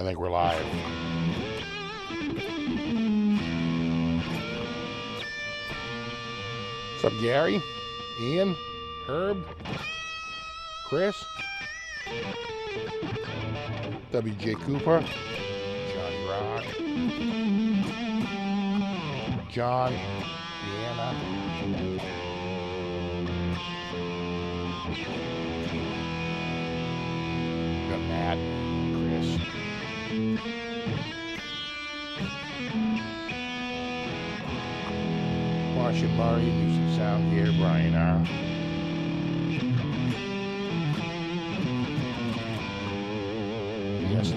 I think we're live. What's up, Gary? Ian? Herb? Chris? W.J. Cooper? Johnny Rock? John? Deanna? Got Matt? Chris? Marcia Murray, music sound here, Brian R. Yes,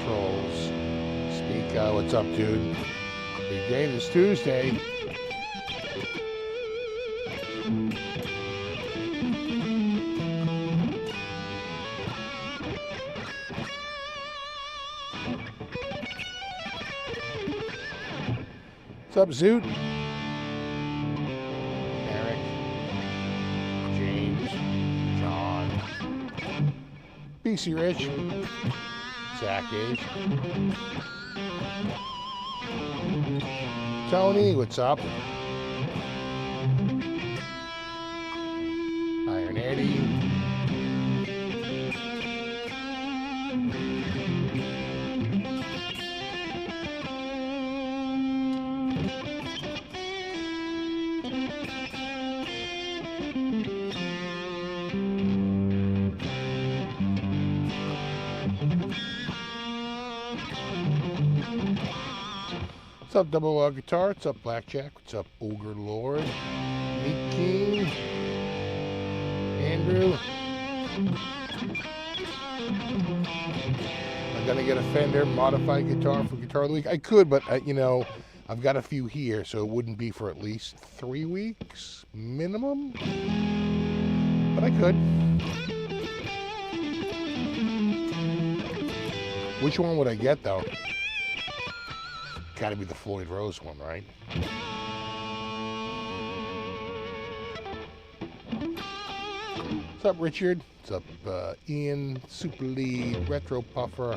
Trolls. Speak, what's up, dude? Big day this Tuesday. What's up, Zoot? Eric, James, John, BC Rich, Zach H, Tony, what's up? Iron Eddie, what's up, Double R Guitar? What's up, Blackjack? What's up, Ogre Lord? Meat King? Andrew? I'm gonna get a Fender modified guitar for Guitar of the Week. I could, but you know, I've got a few here, so it wouldn't be for at least 3 weeks minimum. But I could. Which one would I get, though? Gotta be the Floyd Rose one, right? What's up, Richard? What's up, Ian, Super Lead, Retro Puffer,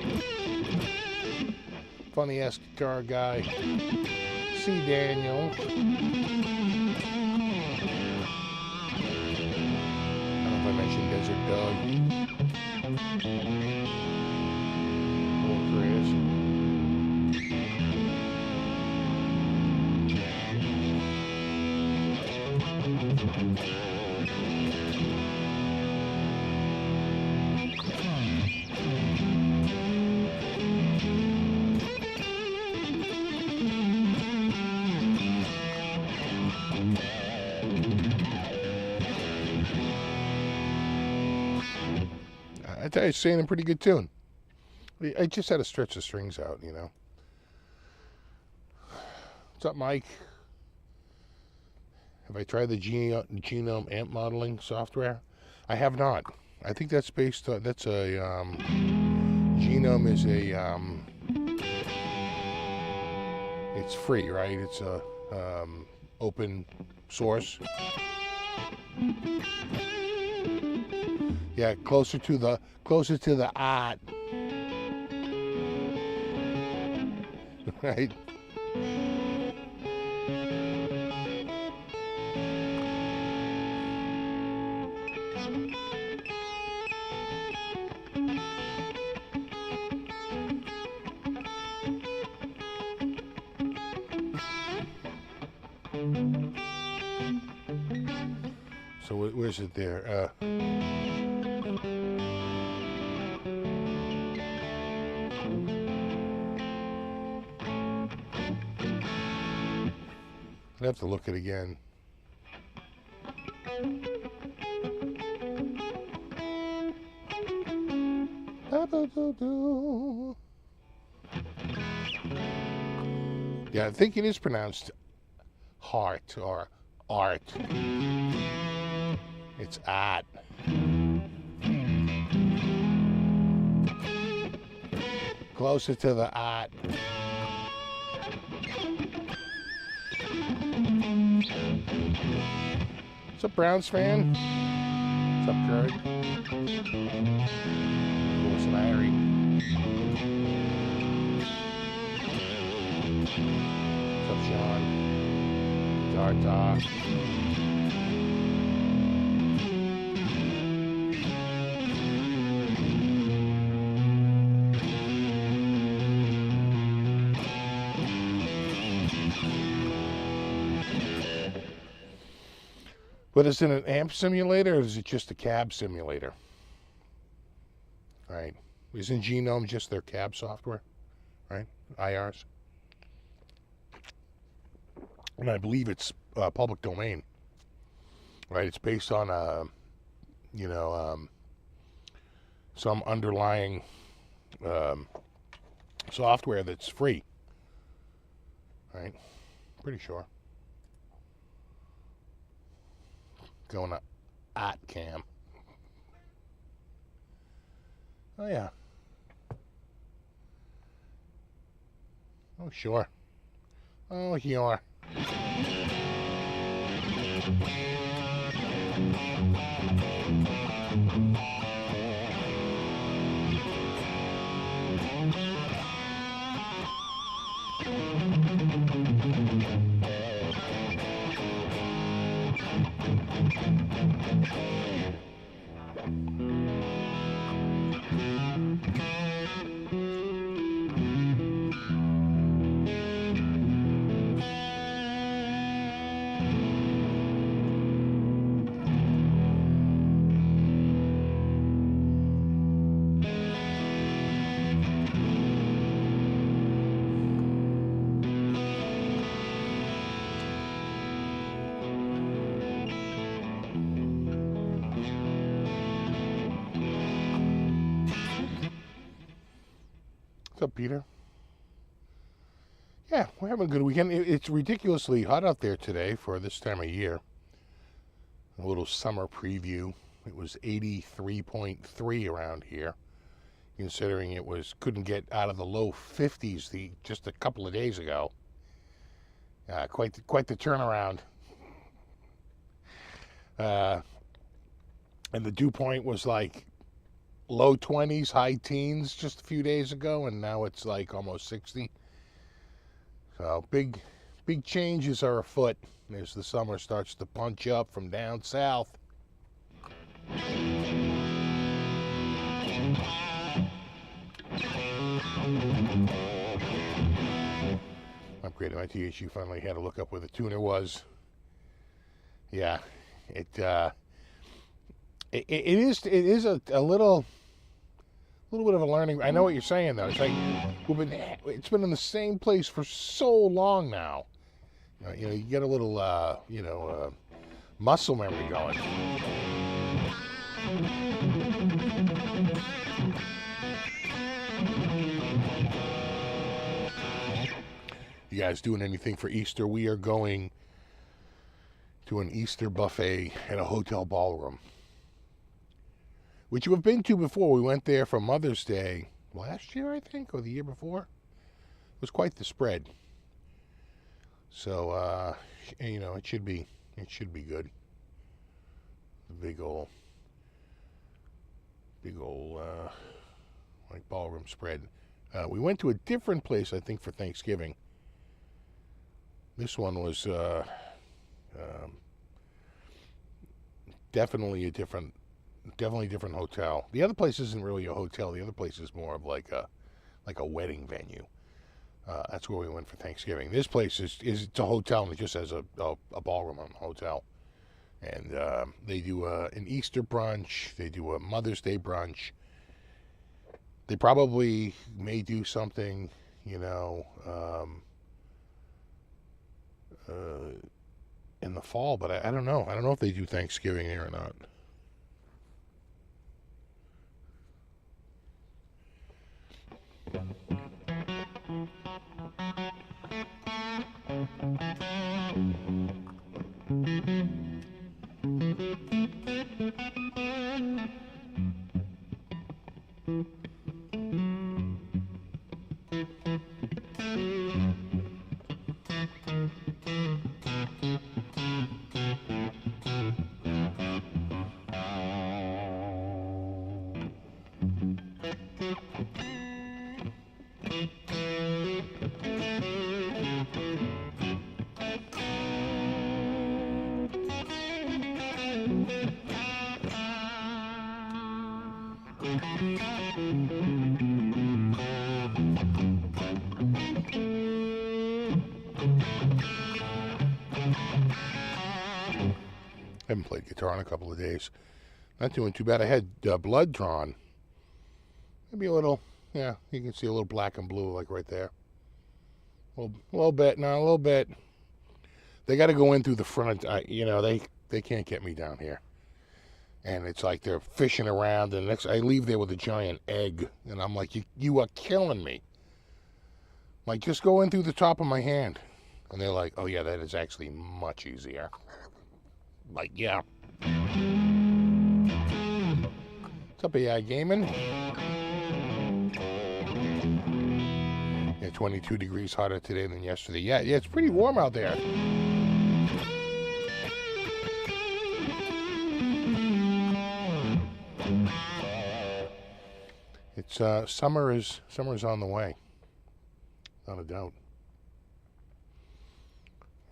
Funny Ass Guitar Guy, C. Daniel. I don't know if I mentioned Desert Dog. Or Chris. I tell you, it's saying a pretty good tune. I just had to stretch the strings out, you know. What's up, Mike? Have I tried the Genome amp modeling software? I have not. I think that's based on, that's a, Genome is a, it's free, right? It's a, open source. Yeah, closer to the art. Right? So where's it there? I'd have to look it again. Yeah, I think it is pronounced heart or art. It's art. Closer to the art. What's up, Browns fan? What's up, Kurt? What's Larry? What's up, Sean? Guitar Talk. But is it an amp simulator or is it just a cab simulator? Right. Isn't Genome just their cab software? Right? IRs. And I believe it's public domain. Right? It's based on some underlying software that's free. Right? Pretty sure. Going to at cam. Oh yeah. Oh sure. Oh sure. What's up, Peter? Yeah, we're having a good weekend. It's ridiculously hot out there today for this time of year. A little summer preview. It was 83.3 around here, considering it couldn't get out of the low 50s just a couple of days ago. Quite the turnaround. And the dew point was like low 20s, high teens just a few days ago, and now it's like almost 60. So big changes are afoot as the summer starts to punch up from down south. Upgraded my THU, finally had to look up where the tuner was. Yeah, it is a little bit of a learning. I know what you're saying though. It's like it's been in the same place for so long now. You get a little muscle memory going. You guys doing anything for Easter? We are going to an Easter buffet at a hotel ballroom, which you have been to before. We went there for Mother's Day last year, I think, or the year before. It was quite the spread. So, it should be good. The big old like ballroom spread. We went to a different place, I think, for Thanksgiving. This one was definitely different hotel. The other place isn't really a hotel. The other place is more of like a wedding venue. That's where we went for Thanksgiving. This place it's a hotel, and it just has a ballroom on the hotel. And they do an Easter brunch. They do a Mother's Day brunch. They probably may do something, in the fall, but I don't know. I don't know if they do Thanksgiving there or not. Haven't played guitar in a couple of days. Not doing too bad. I had blood drawn. Maybe a little, yeah, you can see a little black and blue like right there. A little bit, no, a little bit. They got to go in through the front. You know, they can't get me down here. And it's like they're fishing around, and next I leave there with a giant egg, and I'm like, you are killing me. Like, just go in through the top of my hand. And they're like, oh yeah, that is actually much easier. Like, yeah. What's up, AI Gaming? Yeah, 22 degrees hotter today than yesterday. Yeah, it's pretty warm out there. It's summer's on the way. Not a doubt.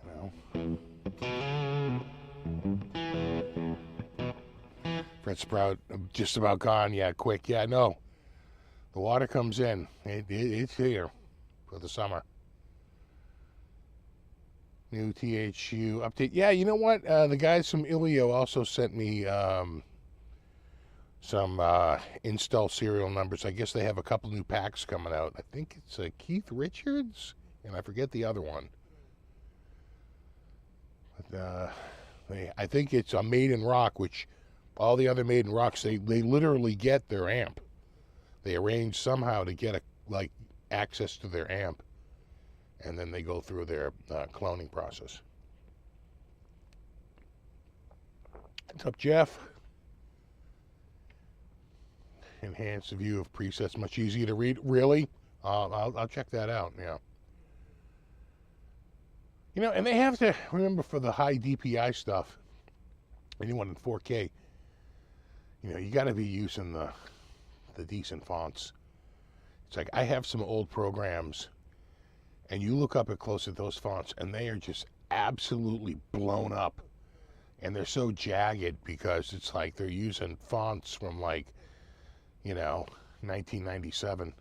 You know. Fred Sprout just about gone. Yeah, quick. Yeah, no. The water comes in. It's here for the summer. New THU update. Yeah, you know what? The guys from Ilio also sent me some install serial numbers. I guess they have a couple new packs coming out. I think it's Keith Richards, and I forget the other one. But I think it's a Made in Rock, which all the other Made in Rocks, they literally get their amp. They arrange somehow to get access to their amp, and then they go through their cloning process. What's up, Jeff? Enhance the view of presets, much easier to read. Really? I'll check that out. Yeah. You know, and they have to remember for the high DPI stuff, anyone in 4K, you know, you got to be using the decent fonts. It's like I have some old programs, and you look up close at those fonts, and they are just absolutely blown up, and they're so jagged because it's like they're using fonts from like, you know, 1997.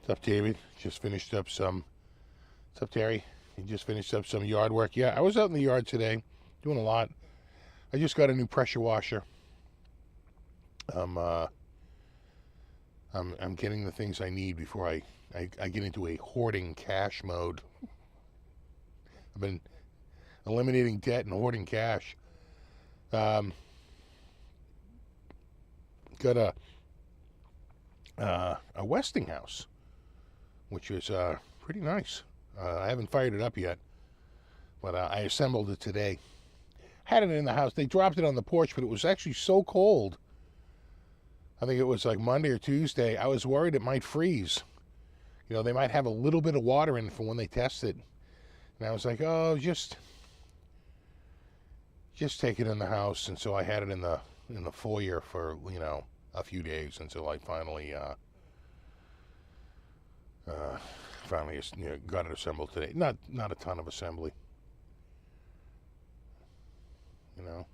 What's up, David? Just finished up some... What's up, Terry? You just finished up some yard work. Yeah, I was out in the yard today, doing a lot. I just got a new pressure washer. I'm getting the things I need before I get into a hoarding cash mode. I've been eliminating debt and hoarding cash. Got a Westinghouse, which is pretty nice. I haven't fired it up yet, but I assembled it today. Had it in the house. They dropped it on the porch, but it was actually so cold. I think it was like Monday or Tuesday. I was worried it might freeze. You know, they might have a little bit of water in it for when they test it. And I was like, oh, just take it in the house. And so I had it in the foyer for, you know, a few days until I finally got it assembled today. Not a ton of assembly. You know.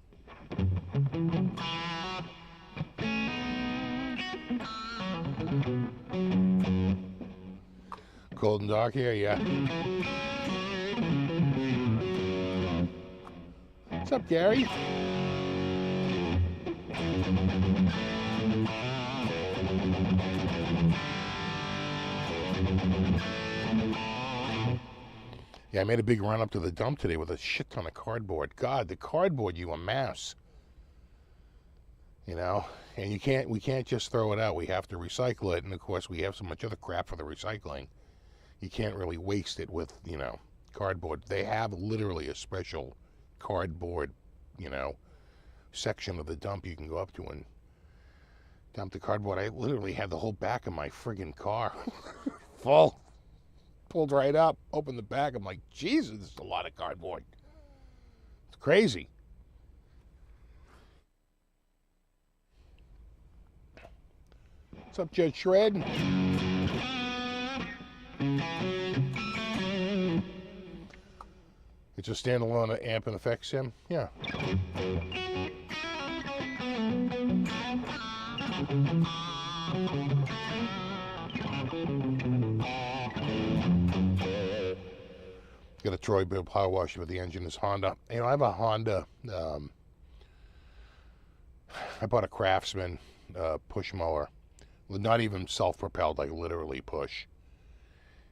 Cold and dark here, yeah. What's up, Gary? Yeah, I made a big run up to the dump today with a shit ton of cardboard. God, the cardboard you amass. You know, and we can't just throw it out. We have to recycle it, and of course we have so much other crap for the recycling. You can't really waste it with, you know, cardboard. They have literally a special cardboard, you know, section of the dump you can go up to and dump the cardboard. I literally had the whole back of my friggin' car full. Pulled right up, opened the back. I'm like, Jesus, this is a lot of cardboard. It's crazy. What's up, Judge Shred? It's a standalone amp and effects sim? Yeah. Got a Troy Bill power washer, but the engine is Honda. You know, I have a Honda. I bought a Craftsman push mower. Not even self-propelled, like literally push.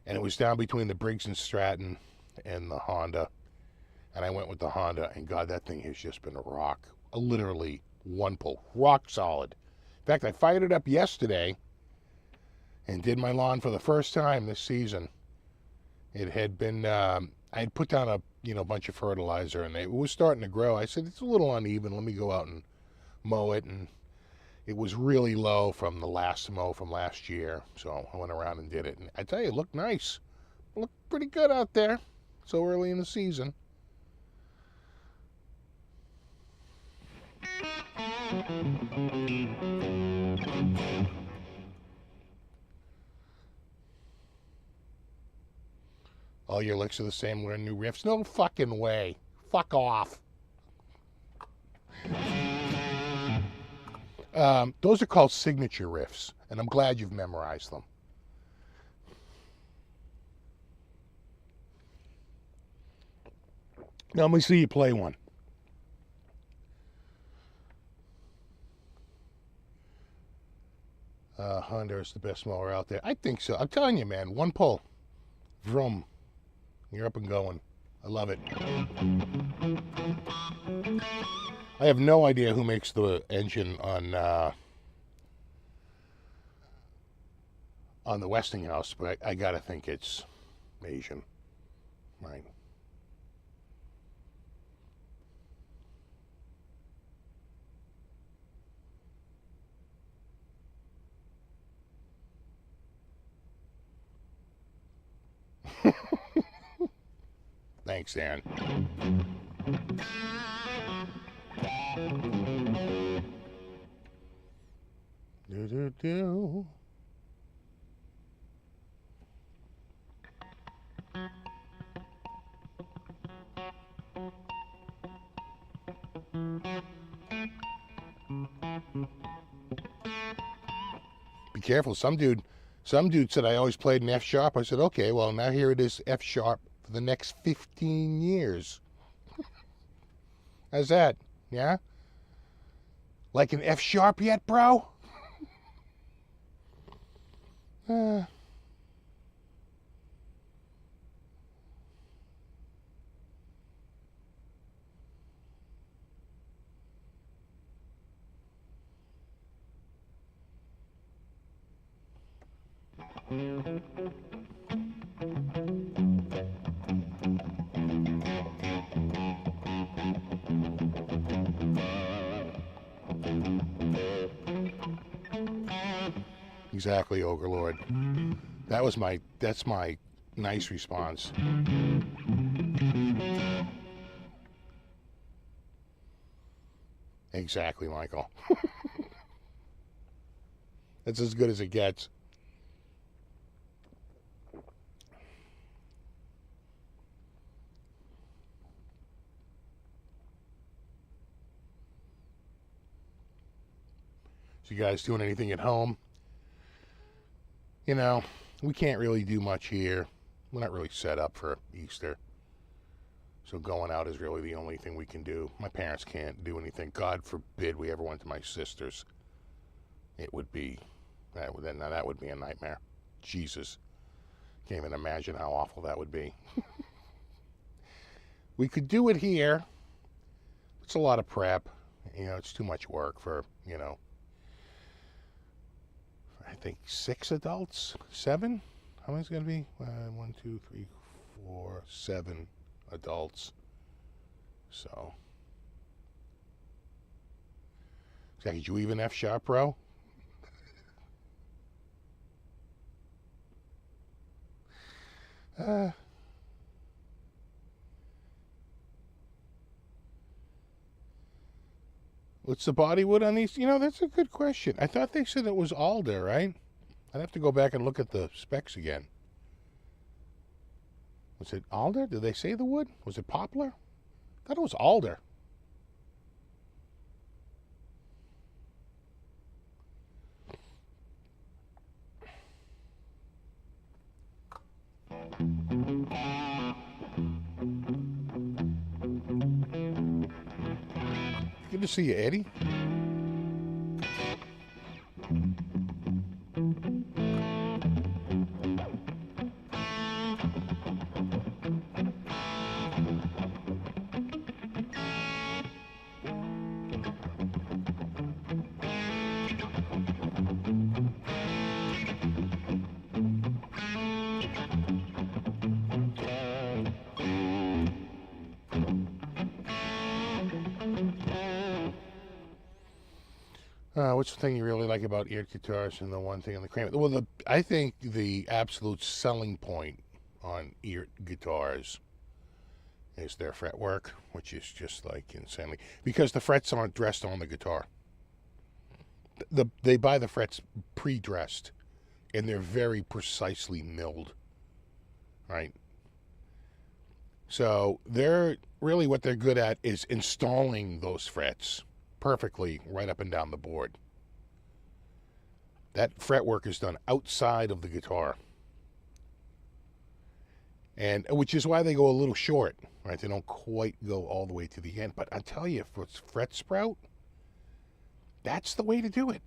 And it was down between the Briggs & Stratton and the Honda. And I went with the Honda, and God, that thing has just been a rock. Literally one pull. Rock solid. In fact, I fired it up yesterday and did my lawn for the first time this season. It had been, I had put down a bunch of fertilizer, and it was starting to grow. I said, it's a little uneven. Let me go out and mow it. And it was really low from the last mow from last year. So I went around and did it. And I tell you, it looked nice. It looked pretty good out there so early in the season. All your licks are the same. Learn new riffs. No fucking way. Fuck off. Those are called signature riffs, and I'm glad you've memorized them. Now let me see you play one. Honda is the best mower out there. I think so. I'm telling you, man. One pull. Vroom. You're up and going. I love it. I have no idea who makes the engine on the Westinghouse, but I gotta think it's Asian, right? Thanks, Dan. Do. Be careful. Some dude said I always played in F sharp. I said, okay, well, now here it is, F sharp for the next 15 years. How's that? Yeah? Like an F sharp yet, bro? Exactly, Overlord. That's my nice response. Exactly, Michael. That's as good as it gets. So you guys doing anything at home? You know, we can't really do much here. We're not really set up for Easter. So going out is really the only thing we can do. My parents can't do anything. God forbid we ever went to my sister's. It would be, that would be a nightmare. Jesus. Can't even imagine how awful that would be. We could do it here. It's a lot of prep. You know, it's too much work for, I think 6 adults, 7. How many is it going to be? 1, 2, 3, 4, 7 adults. So, did you even F sharp, bro? What's the body wood on these? That's a good question. I thought they said it was alder, right? I'd have to go back and look at the specs again. Was it alder? Did they say the wood? Was it poplar? I thought it was alder. Good to see you, Eddie. What's the thing you really like about EART guitars and the one thing on the Kramer? Well, I think the absolute selling point on EART guitars is their fretwork, which is just like insanely, because the frets aren't dressed on the guitar. They buy the frets pre-dressed, and they're very precisely milled, right? So they're really, what they're good at is installing those frets perfectly right up and down the board. That fretwork is done outside of the guitar, and which is why they go a little short, right? They don't quite go all the way to the end. But I tell you, for fret sprout, that's the way to do it.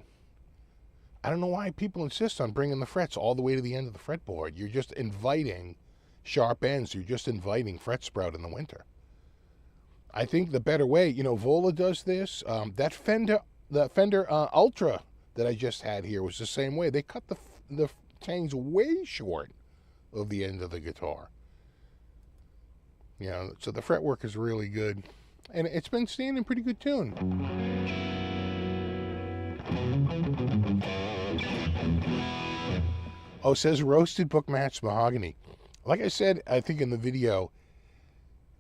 I don't know why people insist on bringing the frets all the way to the end of the fretboard. You're just inviting sharp ends. You're just inviting fret sprout in the winter. I think the better way, you know, Vola does this. That Fender Ultra that I just had here was the same way. They cut the tangs way short of the end of the guitar. You know, so the fretwork is really good, and it's been staying in pretty good tune. Oh, it says roasted book matched mahogany. Like I said, I think in the video,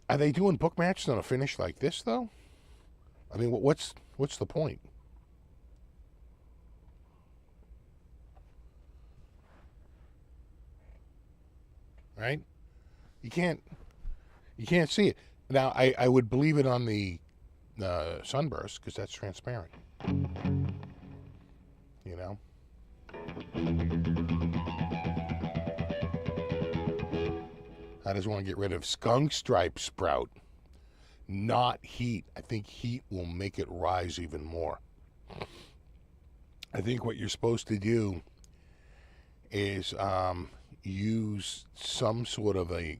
are they doing book matched on a finish like this though? I mean, what's the point? Right? You can't see it. Now, I would believe it on the sunburst, because that's transparent. You know? I just want to get rid of skunk stripe sprout. Not heat. I think heat will make it rise even more. I think what you're supposed to do is use some sort of it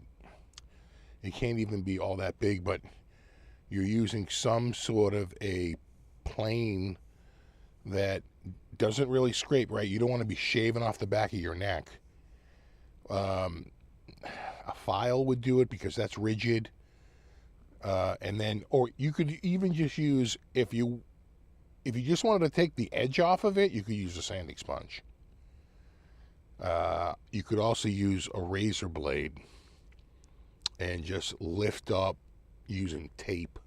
can't even be all that big, but you're using some sort of a plane that doesn't really scrape, right? You don't want to be shaving off the back of your neck. A file would do it, because that's rigid. And then, or you could even just use, if you just wanted to take the edge off of it, you could use a sanding sponge. You could also use a razor blade and just lift up using tape,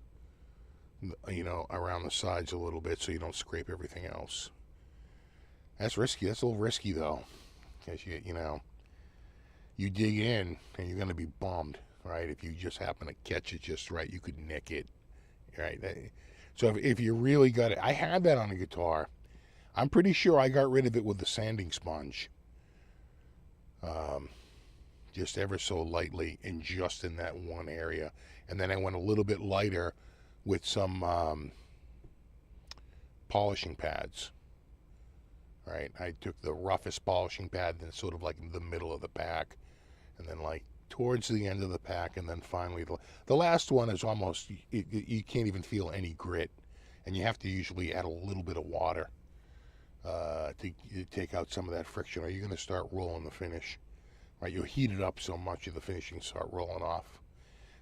you know, around the sides a little bit so you don't scrape everything else. That's risky. That's a little risky though, because you know, you dig in and you're going to be bummed, right? If you just happen to catch it just right, you could nick it, right? So if you really got it, I had that on a guitar. I'm pretty sure I got rid of it with the sanding sponge. Just ever so lightly, and just in that one area. And then I went a little bit lighter with some polishing pads. Right, I took the roughest polishing pad, then sort of like in the middle of the pack, and then like towards the end of the pack, and then finally the last one is almost, you can't even feel any grit, and you have to usually add a little bit of water to take out some of that friction, or you're going to start rolling the finish. Right, you'll heat it up so much of the finishing start rolling off.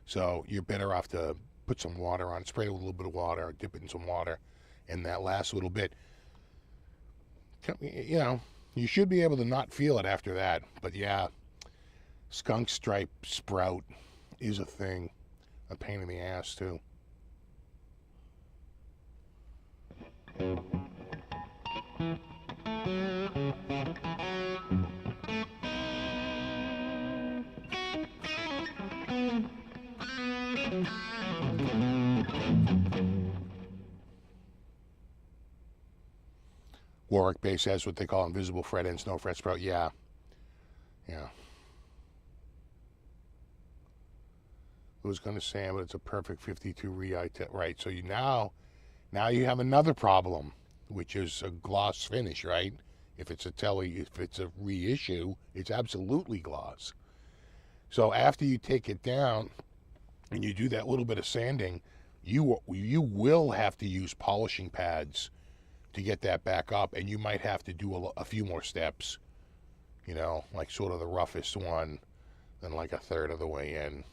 So you're better off to put some water on, spray it with a little bit of water, or dip it in some water, and that last little bit, you know, you should be able to not feel it after that. But yeah, skunk stripe sprout is a thing, a pain in the ass too. Warwick bass has what they call invisible fret ends, no fret sprout. Yeah. Yeah. I was going to say, but it's a perfect 52 right? So now you have another problem, which is a gloss finish, right? If it's a reissue, it's absolutely gloss. So after you take it down and you do that little bit of sanding, you will have to use polishing pads to get that back up, and you might have to do a few more steps, you know, like sort of the roughest one, then like a third of the way in,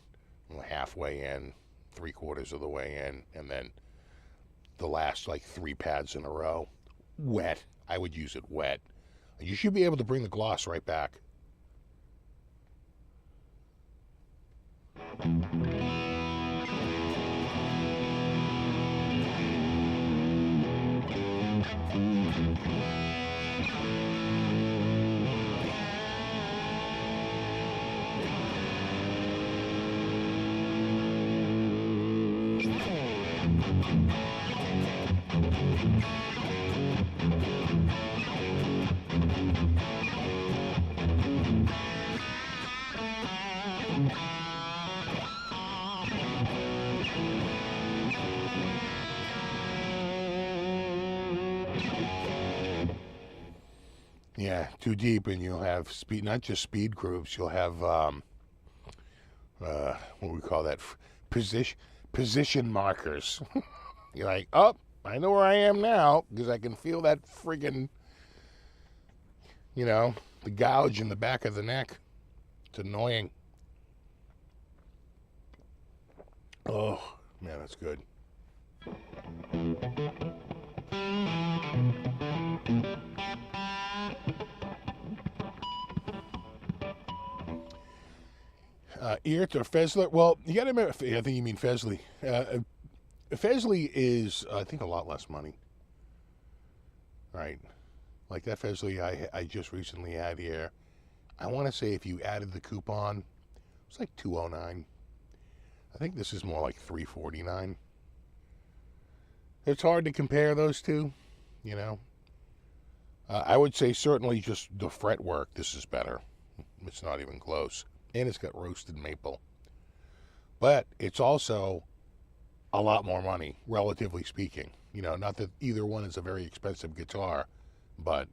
halfway in, 3/4 of the way in, and then the last like 3 pads in a row. Wet. I would use it wet. You should be able to bring the gloss right back. Yeah, too deep, and you'll have speed, not just speed groups. You'll have what we call that, position markers. You're like, oh, I know where I am now because I can feel that friggin', you know, the gouge in the back of the neck. It's annoying. Oh man, that's good. EART or Fezley? Well, you got to remember, I think you mean Fezley. Fezley is, I think, a lot less money. Right. Like that Fezley I just recently had here. I want to say if you added the coupon, it's like $209. I think this is more like $349. It's hard to compare those two, you know. I would say certainly just the fretwork, this is better. It's not even close. And it's got roasted maple. But it's also a lot more money, relatively speaking. You know, not that either one is a very expensive guitar, but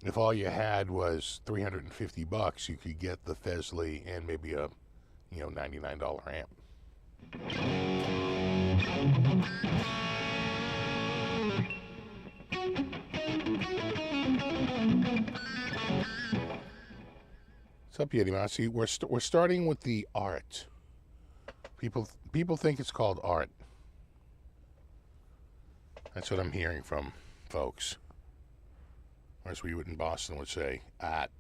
if all you had was $350, you could get the Fezley and maybe a, you know, $99 amp. What's up, Yeti Mousy? We're starting with the EART. People think it's called EART. That's what I'm hearing from folks. Or as we in Boston would say, AT.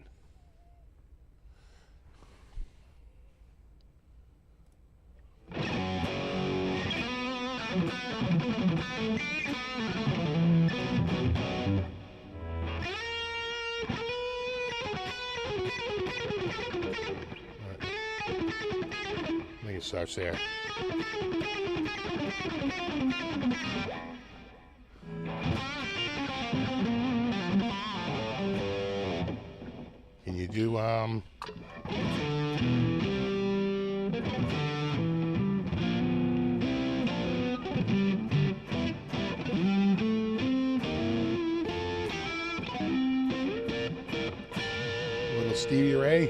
I think it starts there. Can you do little Stevie Ray?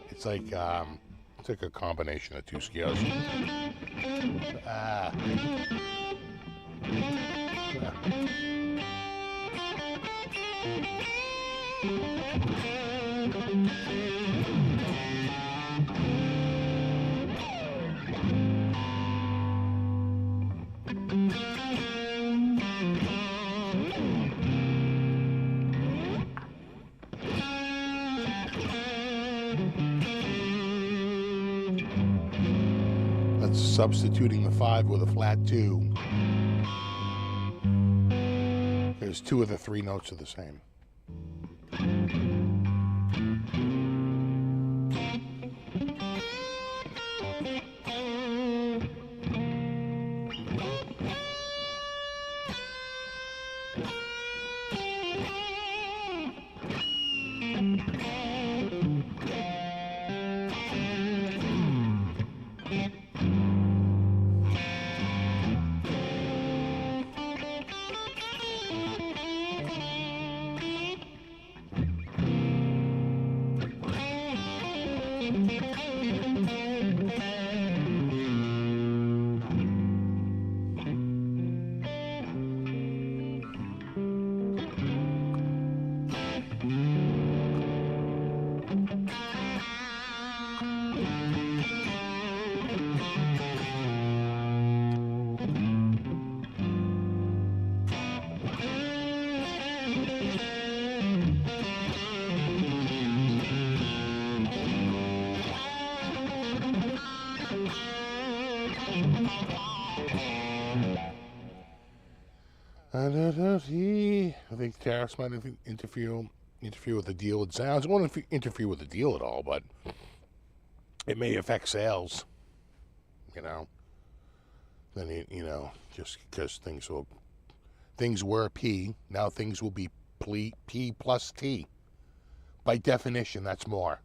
It's like a combination of two scales. Substituting the 5 with a flat 2. There's 2 of the 3 notes are the same. I think tariffs might interfere with the deal. It sounds. It won't interfere with the deal at all, but it may affect sales. You know, then just because things were P, now things will be P plus T. By definition, that's more.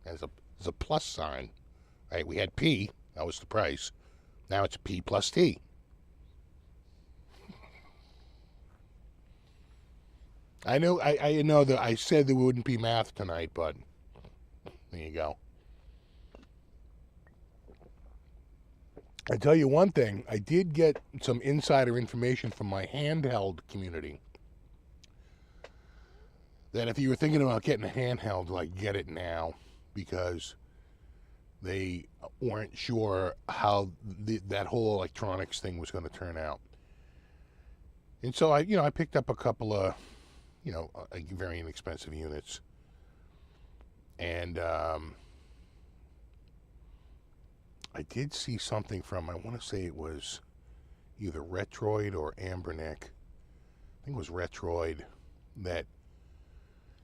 There's a plus sign, right? We had P, that was the price. Now it's P plus T. I know that I said there wouldn't be math tonight, but there you go. I tell you one thing, I did get some insider information from my handheld community. That if you were thinking about getting a handheld, like, get it now, because they weren't sure how that whole electronics thing was going to turn out. And so I picked up a couple of very inexpensive units. And I did see something from, I want to say it was either Retroid or Ambernick. I think it was Retroid, that,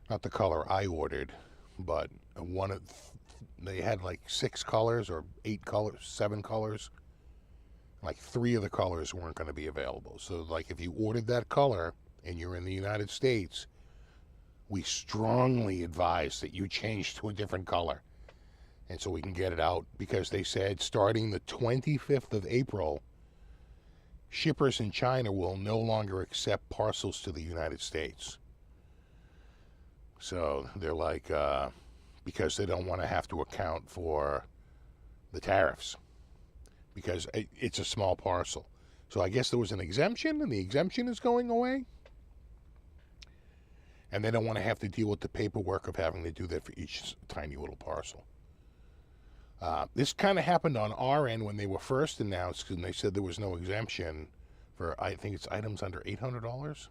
not the color I ordered, but they had like 6 colors or 8 colors, 7 colors. Like 3 of the colors weren't going to be available. So like if you ordered that color and you're in the United States, we strongly advise that you change to a different color. And so we can get it out, because they said starting the 25th of April, shippers in China will no longer accept parcels to the United States. So they're like, because they don't want to have to account for the tariffs, because it's a small parcel. So I guess there was an exemption, and the exemption is going away. And they don't want to have to deal with the paperwork of having to do that for each tiny little parcel. This kind of happened on our end when they were first announced, and they said there was no exemption for, I think it's items under $800,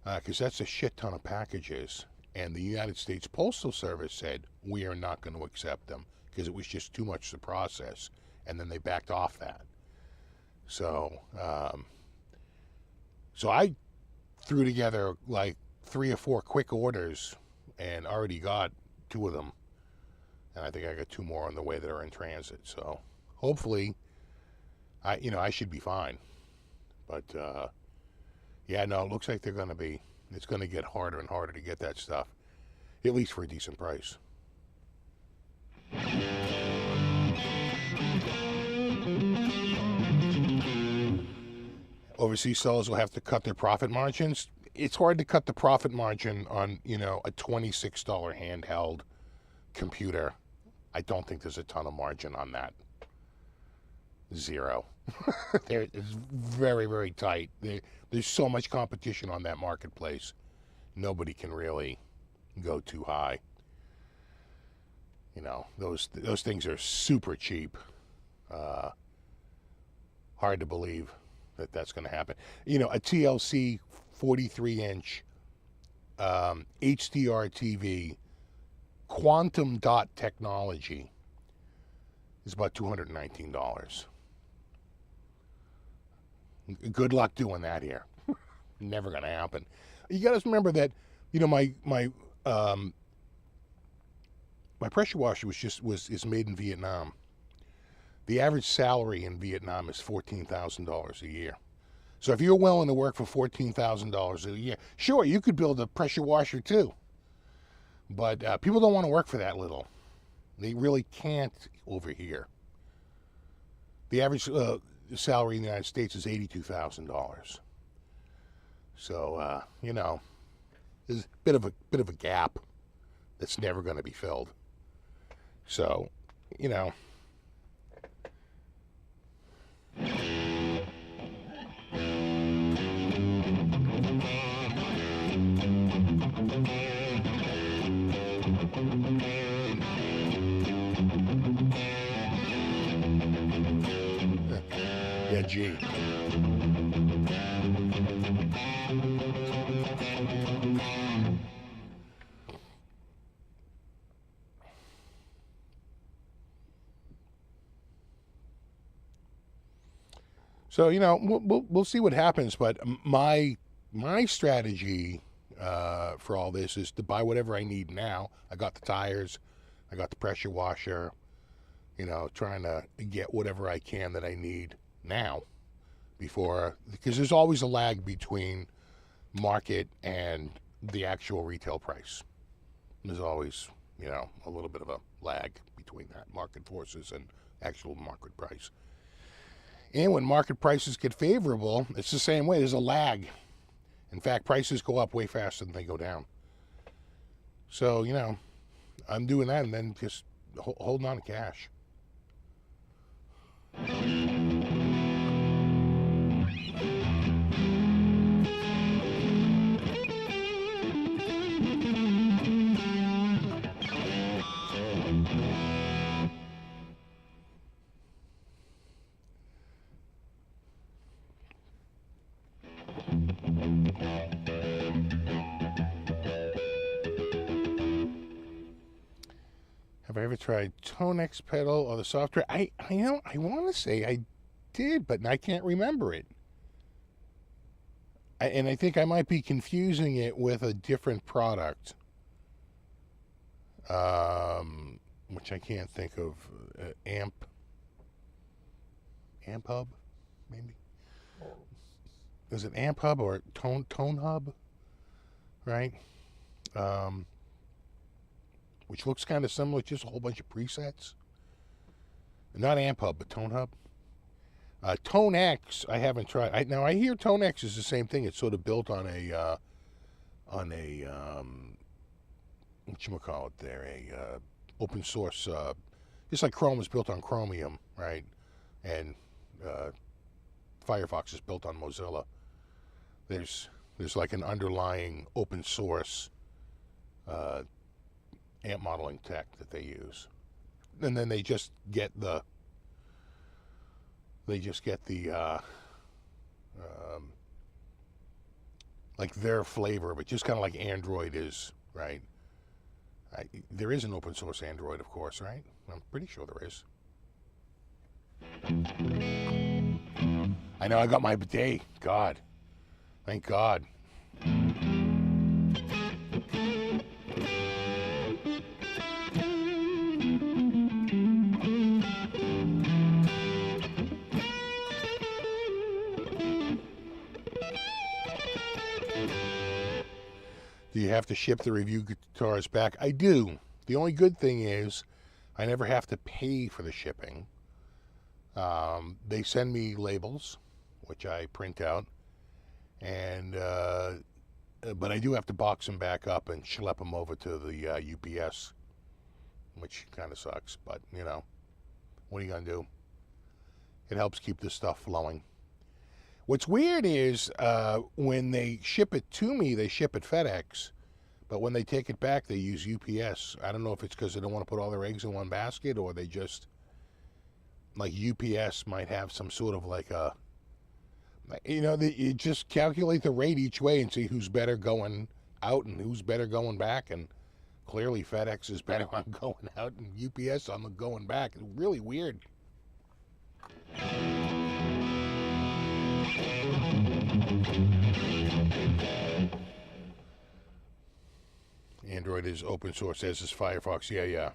because that's a shit ton of packages. And the United States Postal Service said, we are not going to accept them, because it was just too much to process. And then they backed off that. So, so I threw together like 3 or 4 quick orders and already got 2 of them. And I think I got 2 more on the way that are in transit. So hopefully, I should be fine. But, yeah, no, it looks like it's going to get harder and harder to get that stuff, at least for a decent price. Overseas sellers will have to cut their profit margins. It's hard to cut the profit margin on, a $26 handheld computer. I don't think there's a ton of margin on that. 0. It's very, very tight. There's so much competition on that marketplace. Nobody can really go too high. Those things are super cheap. Hard to believe that's going to happen. A TLC 43-inch HDR TV, quantum dot technology, is about $219. Good luck doing that here. Never going to happen. You got to remember that, my pressure washer is made in Vietnam. The average salary in Vietnam is $14,000 a year. So if you're willing to work for $14,000 a year, sure, you could build a pressure washer too. But people don't want to work for that little. They really can't over here. The average salary in the United States is $82,000. So you know, there's a bit of a gap that's never going to be filled. So, you know. Yeah, G. So, you know, we'll see what happens. But my strategy for all this is to buy whatever I need now. I got the tires, I got the pressure washer. You know, trying to get whatever I can that I need now before, because there's always a lag between market and the actual retail price. There's always, you know, a little bit of a lag between that market forces and actual market price. And when market prices get favorable, it's the same way. There's a lag. In fact, prices go up way faster than they go down. So, you know, I'm doing that and then just holding on to cash. Have I ever tried Tonex pedal or the software? I want to say I did, but I can't remember it. And I think I might be confusing it with a different product, which I can't think of. Amp Hub, maybe. Is it Amp Hub or Tone Hub? Right. Which looks kind of similar, just a whole bunch of presets. Not Amp Hub, but Tone Hub. Tone X, I haven't tried. Now I hear Tone X is the same thing. It's sort of built on a whatchamacallit there, open source, just like Chrome is built on Chromium, right? And Firefox is built on Mozilla. There's like an underlying open source amp modeling tech that they use, and then they just get the like their flavor, but just kind of like Android is, right? There is an open source Android, of course, right? I'm pretty sure there is. I know I got my bidet. God, thank God. Do you have to ship the review guitars back? I do. The only good thing is I never have to pay for the shipping. They send me labels, which I print out, and but I do have to box them back up and schlep them over to the UPS, which kind of sucks, but, you know, what are you going to do? It helps keep this stuff flowing. What's weird is when they ship it to me, they ship it FedEx, but when they take it back, they use UPS. I don't know if it's because they don't want to put all their eggs in one basket, or they just, like, UPS might have some sort of like a, you know, you just calculate the rate each way and see who's better going out and who's better going back, and clearly FedEx is better on going out and UPS on the going back. It's really weird. Android is open source, as is Firefox. Yeah.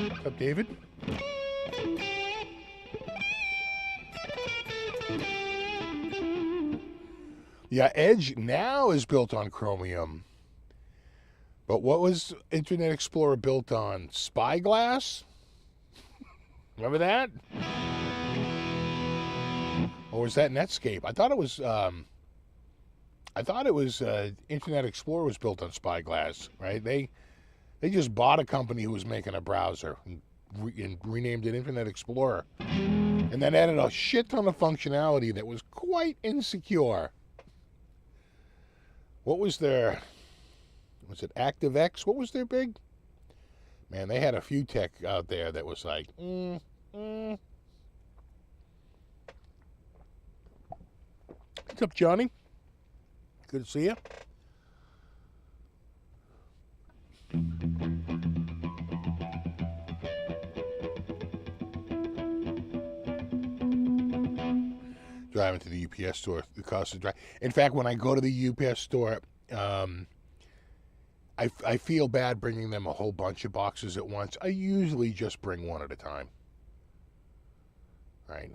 What's up, David? Yeah, Edge now is built on Chromium. But what was Internet Explorer built on? Spyglass? Remember that? Or was that Netscape? I thought it was. Internet Explorer was built on Spyglass, right? They just bought a company who was making a browser and renamed it Internet Explorer, and then added a shit ton of functionality that was quite insecure. What was their? Was it ActiveX? What was their big? Man, they had a few tech out there that was like, What's up, Johnny? Good to see you. Driving to the UPS store, the cost of drive. In fact, when I go to the UPS store, I feel bad bringing them a whole bunch of boxes at once. I usually just bring one at a time, right?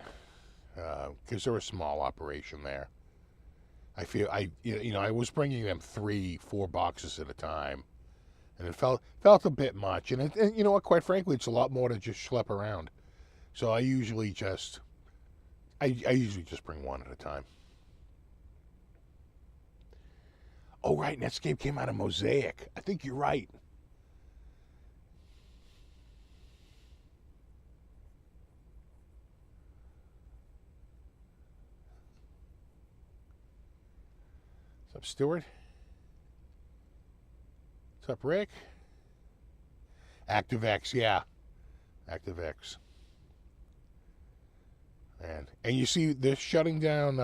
Because they're a small operation there. I was bringing them 3-4 boxes at a time, and it felt a bit much. And you know what? Quite frankly, it's a lot more to just schlep around. So I usually just bring one at a time. Oh, right, Netscape came out of Mosaic. I think you're right. What's up, Stuart? What's up, Rick? ActiveX, yeah. ActiveX. And you see, they're shutting down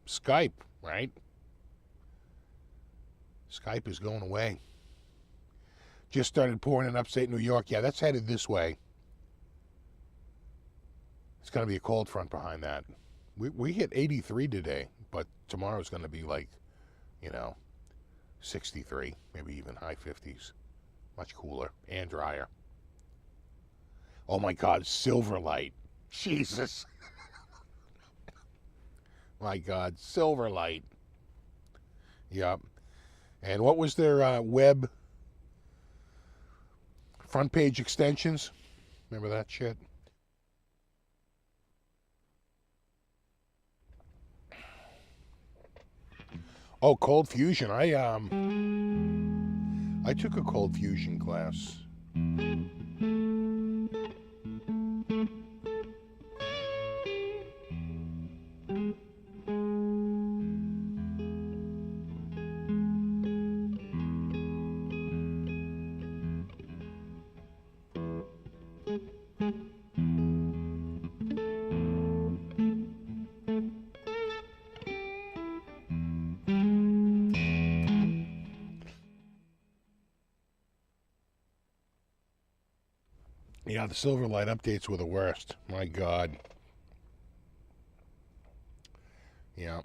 Skype, right? Skype is going away. Just started pouring in upstate New York. Yeah, that's headed this way. It's going to be a cold front behind that. We hit 83 today, but tomorrow's going to be like, 63, maybe even high 50s. Much cooler and drier. Oh my God, Silverlight. Jesus. My God, Silverlight. Yep. And what was their web front page extensions? Remember that shit? Oh, Cold Fusion. I took a Cold Fusion class. Yeah, the Silverlight updates were the worst. My God. Yeah.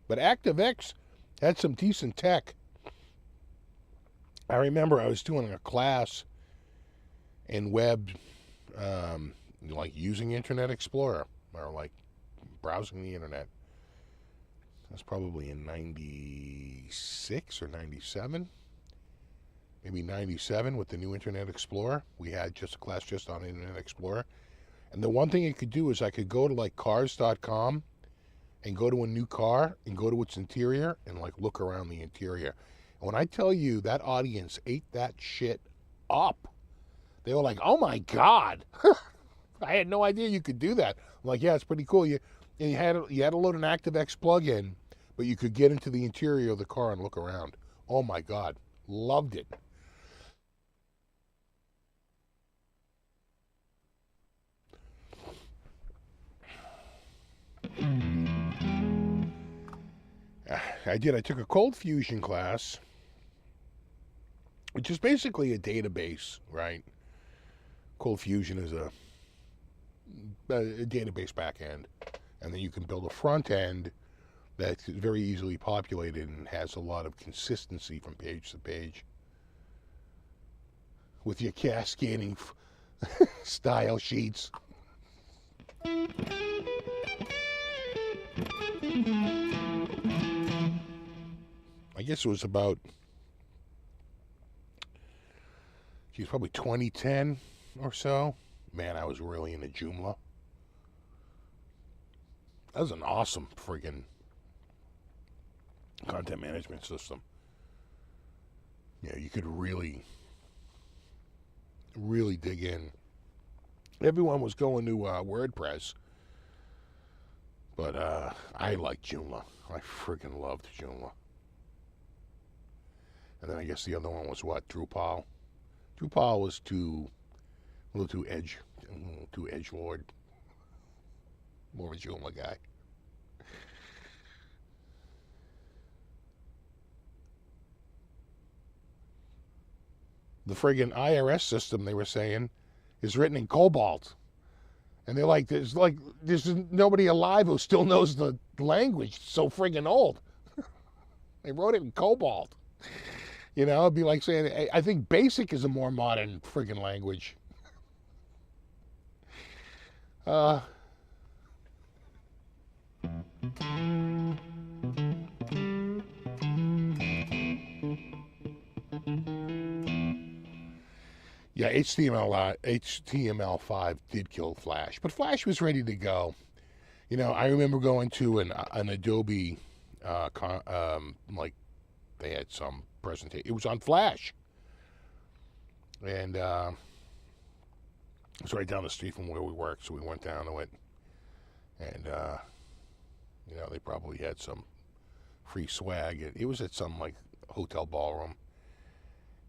But ActiveX had some decent tech. I remember I was doing a class in web, like using Internet Explorer, or like browsing the internet. That's probably in 96 or 97. Maybe 97 with the new Internet Explorer. We had just a class just on Internet Explorer. And the one thing it could do is I could go to like cars.com and go to a new car and go to its interior and like look around the interior. And when I tell you that audience ate that shit up, they were like, oh my God. I had no idea you could do that. I'm like, yeah, it's pretty cool. You had to load an ActiveX plugin, but you could get into the interior of the car and look around. Oh my God. Loved it. I did. I took a Cold Fusion class, which is basically a database, right? Cold Fusion is a database backend, and then you can build a front end that's very easily populated and has a lot of consistency from page to page with your cascading style sheets. I guess it was about geez, probably 2010 or so. Man, I was really into Joomla. That was an awesome friggin' content management system. Yeah, you could really, really dig in. Everyone was going to WordPress, but I liked Joomla. I friggin' loved Joomla. And then I guess the other one was what? Drupal. Drupal was a little too edgelord. More of a Joomla guy. The friggin' IRS system, they were saying, is written in Cobalt. And they're like, there's nobody alive who still knows the language. It's so friggin' old. They wrote it in Cobalt. You know, it'd be like saying, I think BASIC is a more modern friggin' language. Yeah, HTML5 did kill Flash, but Flash was ready to go. You know, I remember going to an Adobe, like they had some presentation. It was on Flash, and it's right down the street from where we work, so we went down to it, and you know, they probably had some free swag. It was at some like hotel ballroom,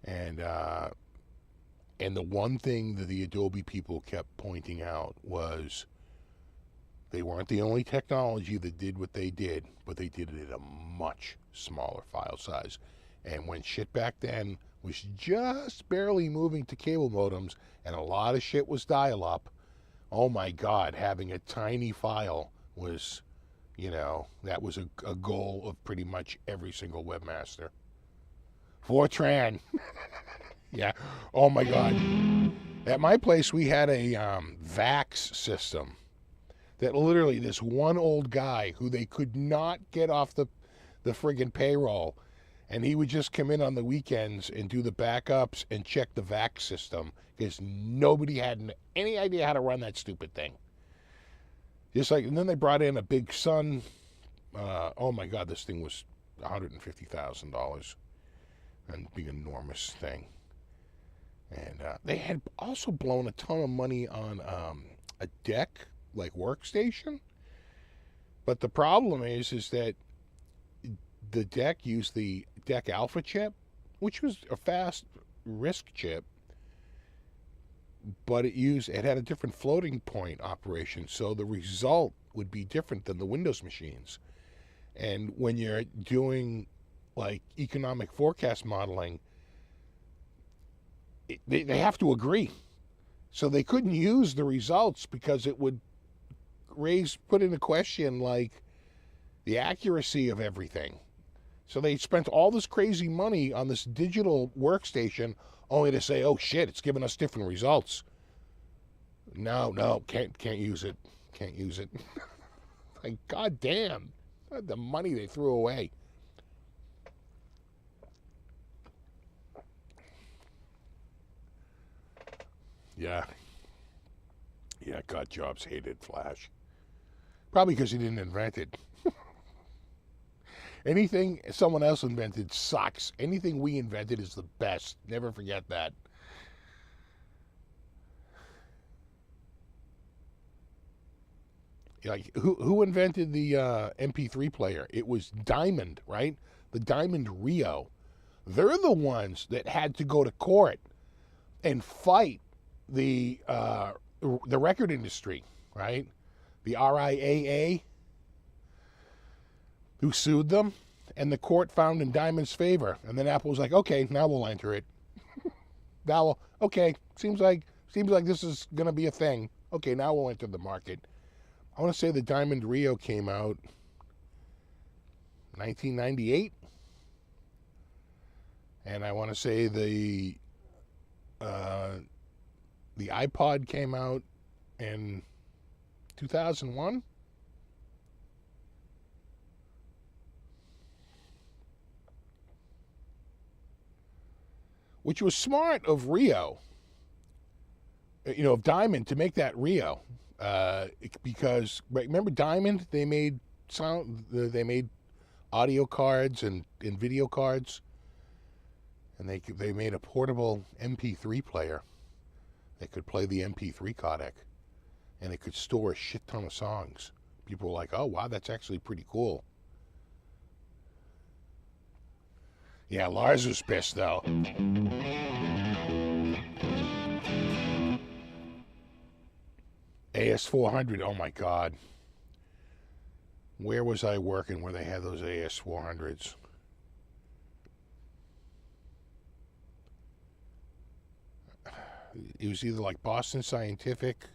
and the one thing that the Adobe people kept pointing out was they weren't the only technology that did what they did, but they did it at a much smaller file size. And when shit back then was just barely moving to cable modems and a lot of shit was dial-up, oh my God, having a tiny file was, you know, that was a goal of pretty much every single webmaster. Fortran. Yeah. Oh my God. At my place, we had a VAX system that literally this one old guy who they could not get off the friggin' payroll, and he would just come in on the weekends and do the backups and check the VAX system because nobody had any idea how to run that stupid thing. Just like, and then they brought in a Big Sun. Oh my God, this thing was $150,000, and big enormous thing. And they had also blown a ton of money on a deck, like workstation. But the problem is that the deck used the deck alpha chip, which was a fast RISC chip, but it had a different floating point operation, so the result would be different than the Windows machines. And when you're doing like economic forecast modeling, they have to agree. So they couldn't use the results because it would put into question like the accuracy of everything. So they spent all this crazy money on this digital workstation only to say, oh shit, it's giving us different results. No, can't use it. Can't use it. Like, God damn, the money they threw away. Yeah, God, Jobs hated Flash. Probably because he didn't invent it. Anything someone else invented sucks. Anything we invented is the best. Never forget that. Like, who invented the MP3 player? It was Diamond, right? The Diamond Rio. They're the ones that had to go to court and fight the record industry, right? The RIAA, who sued them, and the court found in Diamond's favor. And then Apple was like, okay, now we'll enter it. Okay, seems like this is gonna be a thing. Okay, now we'll enter the market. I want to say the Diamond Rio came out 1998, and I want to say the iPod came out in 2001. which was smart of Rio, of Diamond to make that Rio, because remember Diamond? They made audio cards and video cards, and they made a portable MP3 player that could play the MP3 codec, and it could store a shit ton of songs. People were like, "Oh wow, that's actually pretty cool." Yeah, Lars was pissed though. AS400, oh my God. Where was I working where they had those AS400s? It was either like Boston Scientific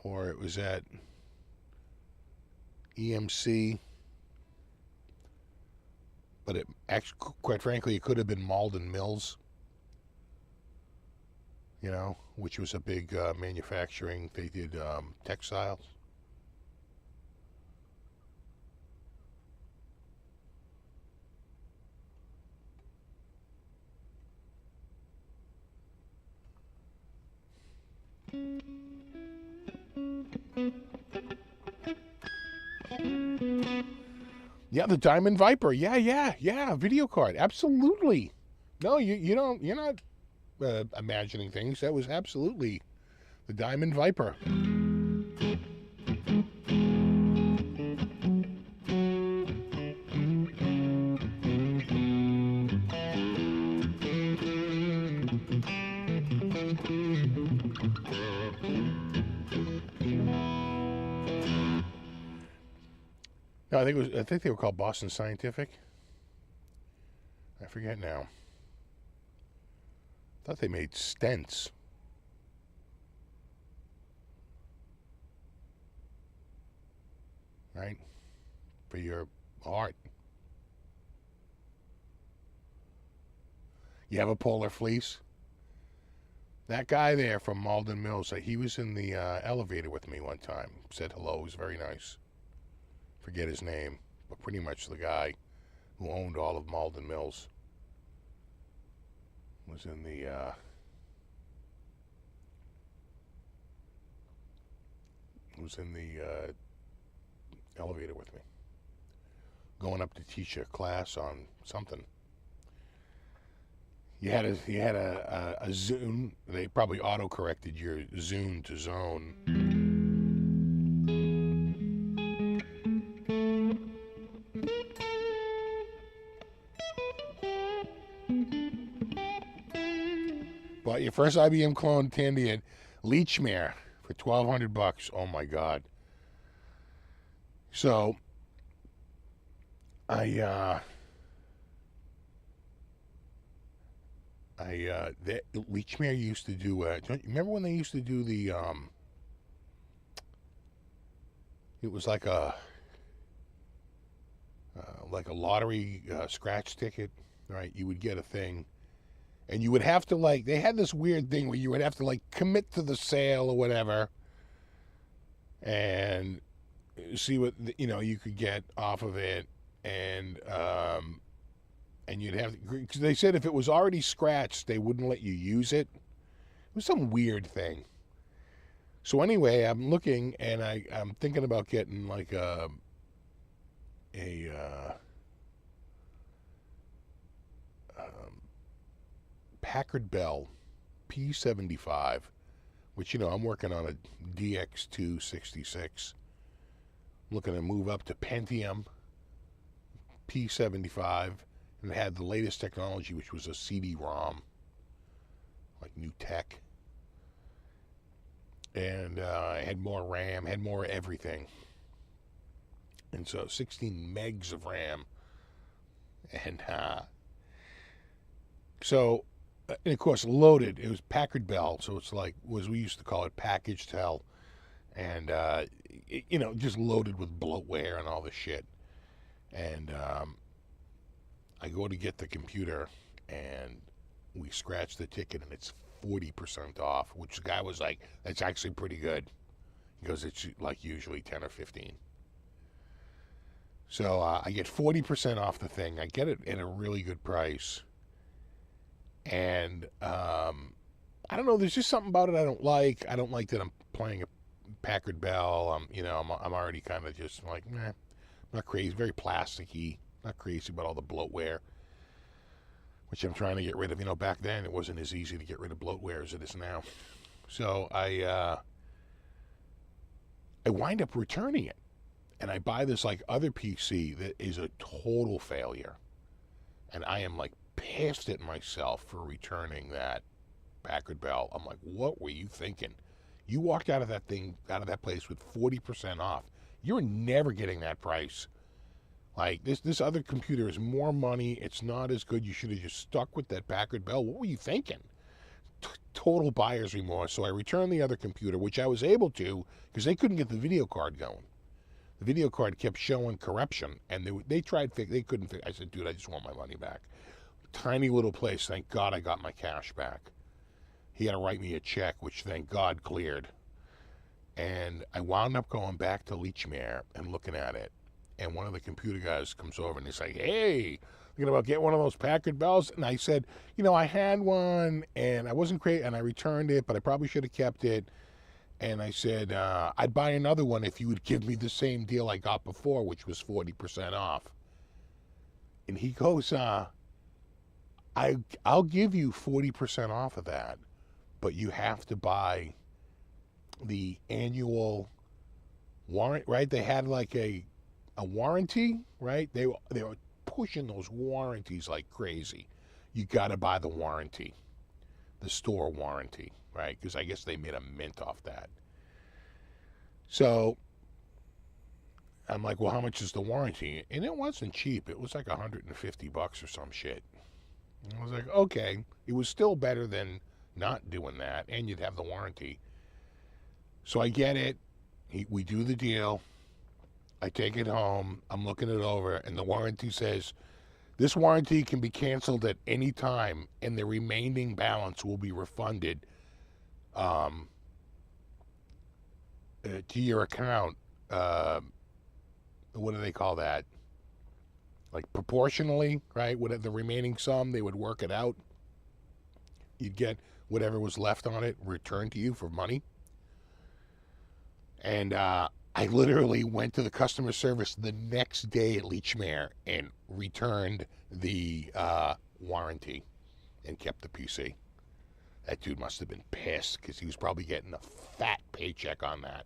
or it was at EMC. But it actually, quite frankly, it could have been Malden Mills, which was a big manufacturing. They did textiles. Yeah, the Diamond Viper. Yeah. Video card. Absolutely. No, you're not imagining things. That was absolutely the Diamond Viper. No, I think they were called Boston Scientific. I forget now. I thought they made stents. Right? For your heart. You have a polar fleece? That guy there from Malden Mills, he was in the elevator with me one time. Said hello. He was very nice. Forget his name, but pretty much the guy who owned all of Malden Mills was in the elevator with me, going up to teach a class on something. You had a zoom. They probably auto corrected your zoom to zone. Bought your first IBM clone Tandy at Leechmere for $1,200. Oh my God. So Leechmere used to do. Remember when they used to do the? It was like a lottery scratch ticket, right? You would get a thing. And you would have to they had this weird thing where you would have to commit to the sale or whatever and see what, you could get off of it. And you'd have, because they said if it was already scratched, they wouldn't let you use it. It was some weird thing. So anyway, I'm looking and I'm thinking about getting a Packard Bell P75, which, I'm working on a DX266. I'm looking to move up to Pentium P75, and it had the latest technology, which was a CD-ROM, like new tech. And it had more RAM, had more everything. And so 16 megs of RAM. And and of course, loaded. It was Packard Bell, so it's we used to call it packaged hell. And, just loaded with bloatware and all this shit. And I go to get the computer, and we scratch the ticket, and it's 40% off, which the guy was like, that's actually pretty good. He goes, it's usually 10 or 15. So I get 40% off the thing. I get it at a really good price. And I don't know. There's just something about it I don't like. I don't like that I'm playing a Packard Bell. I'm already kind of just like, nah, I'm not crazy. Very plasticky. Not crazy about all the bloatware, which I'm trying to get rid of. Back then it wasn't as easy to get rid of bloatware as it is now. So I wind up returning it, and I buy this like other PC that is a total failure, and I am like pissed at myself for returning that Packard Bell. I'm like, what were you thinking? You walked out of that place with 40% off. You're never getting that price. Like, this other computer is more money. It's not as good. You should have just stuck with that Packard Bell. What were you thinking? Total buyer's remorse. So I returned the other computer, which I was able to because they couldn't get the video card going. The video card kept showing corruption, and they tried they couldn't fix. I said, dude, I just want my money back. Tiny little place. Thank God I got my cash back. He had to write me a check, which thank God cleared. And I wound up going back to Lechmere and looking at it. And one of the computer guys comes over and he's like, hey, thinking about getting one of those Packard Bells? And I said, I had one and I wasn't crazy, and I returned it, but I probably should have kept it. And I said, I'd buy another one if you would give me the same deal I got before, which was 40% off. And he goes, I'll give you 40% off of that, but you have to buy the annual warrant, right? They had like a warranty, right? They were pushing those warranties like crazy. You got to buy the warranty, the store warranty, right? Because I guess they made a mint off that. So I'm like, well, how much is the warranty? And it wasn't cheap. It was like $150 or some shit. And I was like, okay. It was still better than not doing that, and you'd have the warranty. So I get it. We do the deal. I take it home. I'm looking it over, and the warranty says, this warranty can be canceled at any time, and the remaining balance will be refunded to your account. What do they call that? Like proportionally, right? Whatever the remaining sum, they would work it out. You'd get whatever was left on it returned to you for money. And I literally went to the customer service the next day at Lechmere and returned the warranty and kept the PC. That dude must have been pissed because he was probably getting a fat paycheck on that.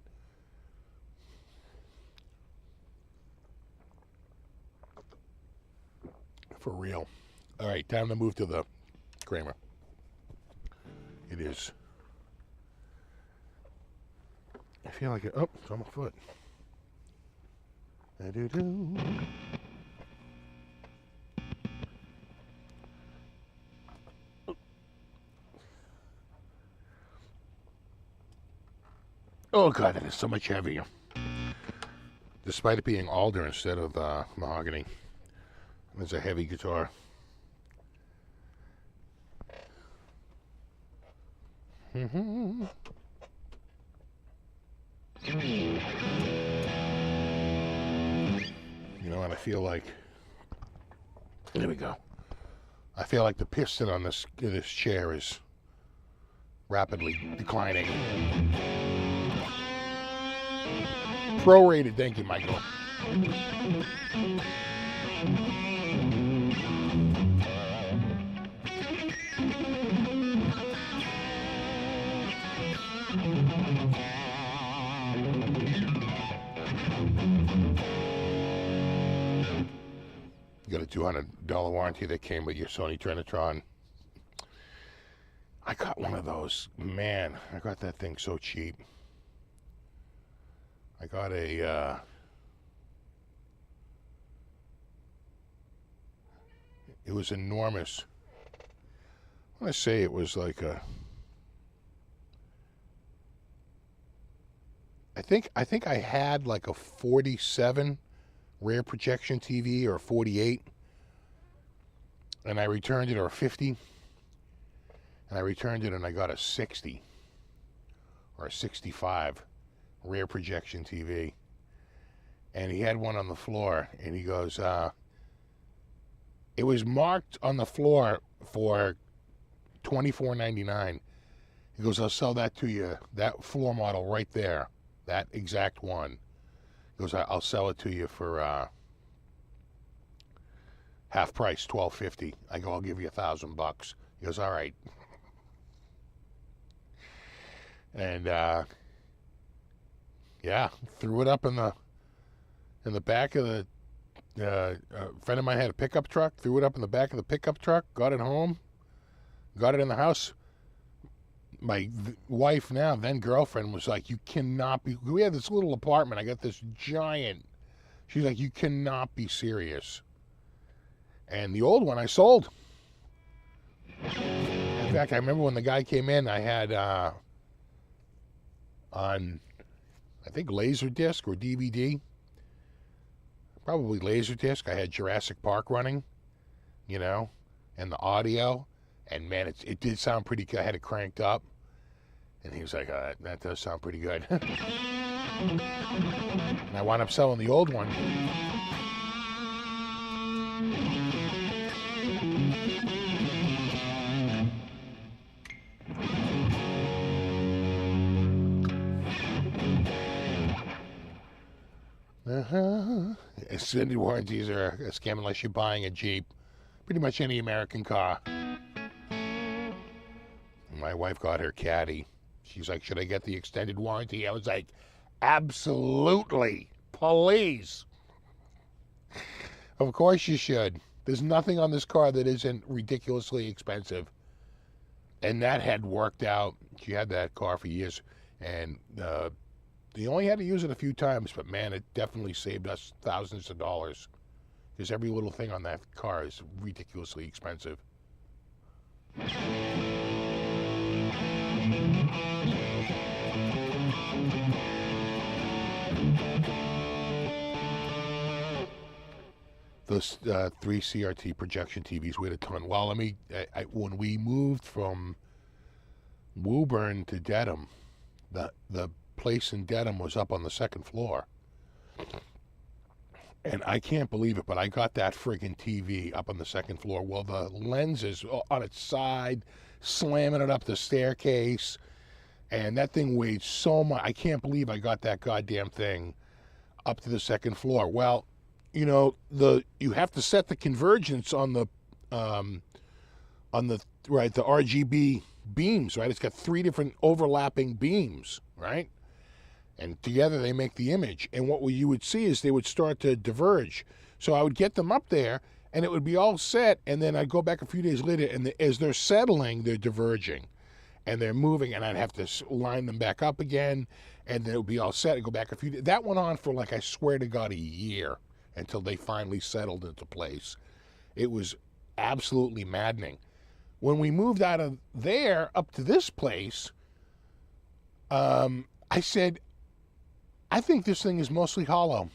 For real. All right, time to move to the Kramer. It is. I feel like it. Oh, it's on my foot. Da-do-do. Oh God, that is so much heavier. Despite it being alder instead of mahogany, it's a heavy guitar. Mm-hmm. And I feel like, there we go. I feel like the piston on this chair is rapidly declining. Prorated, thank you, Michael. You got a $200 warranty that came with your Sony Trinitron. I got one of those. Man, I got that thing so cheap. I got a it was enormous. I want to say it was like a I think I had like a 47 rear projection TV or 48, and I returned it, or 50, and I returned it and I got a 60 or a 65 rear projection TV, and he had one on the floor, and he goes, it was marked on the floor for $24.99. He goes, I'll sell that to you, that floor model right there, that exact one. He goes, I'll sell it to you for half price, $12.50. I go, I'll give you $1,000. He goes, all right. And yeah, threw it up in the back of the. A friend of mine had a pickup truck. Threw it up in the back of the pickup truck. Got it home. Got it in the house. My wife now, then girlfriend, was like, "You cannot be." We had this little apartment. I got this giant. She's like, "You cannot be serious." And the old one I sold. In fact, I remember when the guy came in, I had on, I think, Laserdisc or DVD. Probably Laserdisc. I had Jurassic Park running, you know, and the audio. And man, it did sound pretty good. I had it cranked up. And he was like, that does sound pretty good. And I wound up selling the old one. Extended warranties are a scam unless you're buying a Jeep. Pretty much any American car. My wife got her Caddy. She's like, should I get the extended warranty? I was like, absolutely. Please. Of course you should. There's nothing on this car that isn't ridiculously expensive. And that had worked out. She had that car for years. And they only had to use it a few times, but man, it definitely saved us thousands of dollars. Because every little thing on that car is ridiculously expensive. Those 3 CRT projection TVs weighed a ton. Well, when we moved from Woburn to Dedham, the place in Dedham was up on the 2nd floor. And I can't believe it, but I got that friggin' TV up on the 2nd floor. Well, the lenses on its side, slamming it up the staircase, and that thing weighed so much. I can't believe I got that goddamn thing up to the 2nd floor. Well, you know, you have to set the convergence on the RGB beams, right? It's got 3 different overlapping beams, right? And together they make the image. And what you would see is they would start to diverge. So I would get them up there, and it would be all set, and then I'd go back a few days later, and as they're settling, they're diverging. And they're moving, and I'd have to line them back up again, and then it would be all set and go back a few days. That went on for, like, I swear to God, a year until they finally settled into place. It was absolutely maddening. When we moved out of there up to this place, I said, I think this thing is mostly hollow.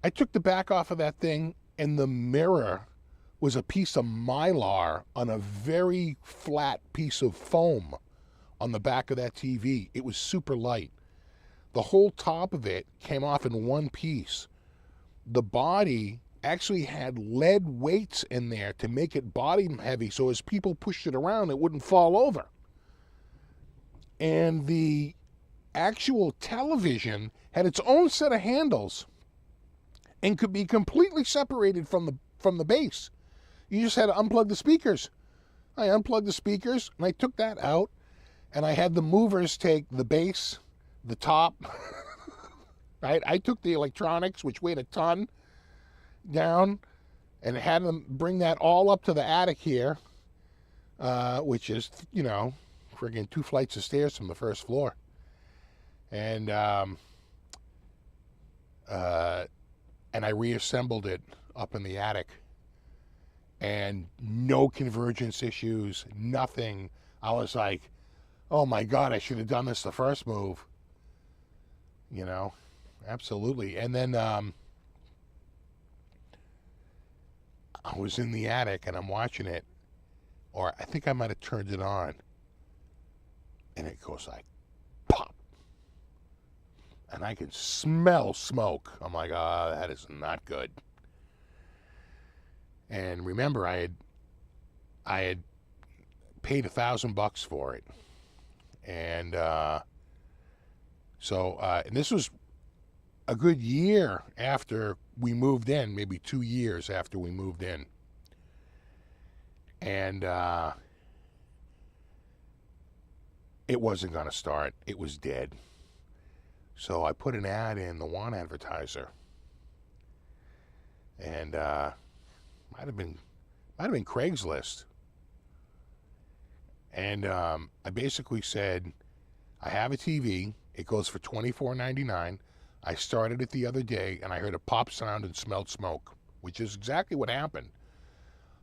I took the back off of that thing, and the mirror was a piece of Mylar on a very flat piece of foam on the back of that TV. It was super light. The whole top of it came off in one piece. The body actually had lead weights in there to make it bottom heavy, so as people pushed it around, it wouldn't fall over. And the actual television had its own set of handles and could be completely separated from the base. You just had to unplug the speakers. I unplugged the speakers, and I took that out, and I had the movers take the base, the top, right? I took the electronics, which weighed a ton, down, and had them bring that all up to the attic here, which is, you know, friggin' 2 flights of stairs from the 1st floor. And I reassembled it up in the attic, and no convergence issues, nothing. I was like, oh my God, I should have done this the first move. You know, absolutely. And then I was in the attic and I'm watching it, or I think I might have turned it on, and it goes like pop. And I can smell smoke. I'm like, that is not good. And remember, I had paid $1,000 for it. And and this was a good year after we moved in, maybe 2 years after we moved in. And it wasn't going to start. It was dead. So I put an ad in the Want Advertiser. And might have been Craigslist. And I basically said, I have a TV. It goes for $24.99. I started it the other day, and I heard a pop sound and smelled smoke, which is exactly what happened.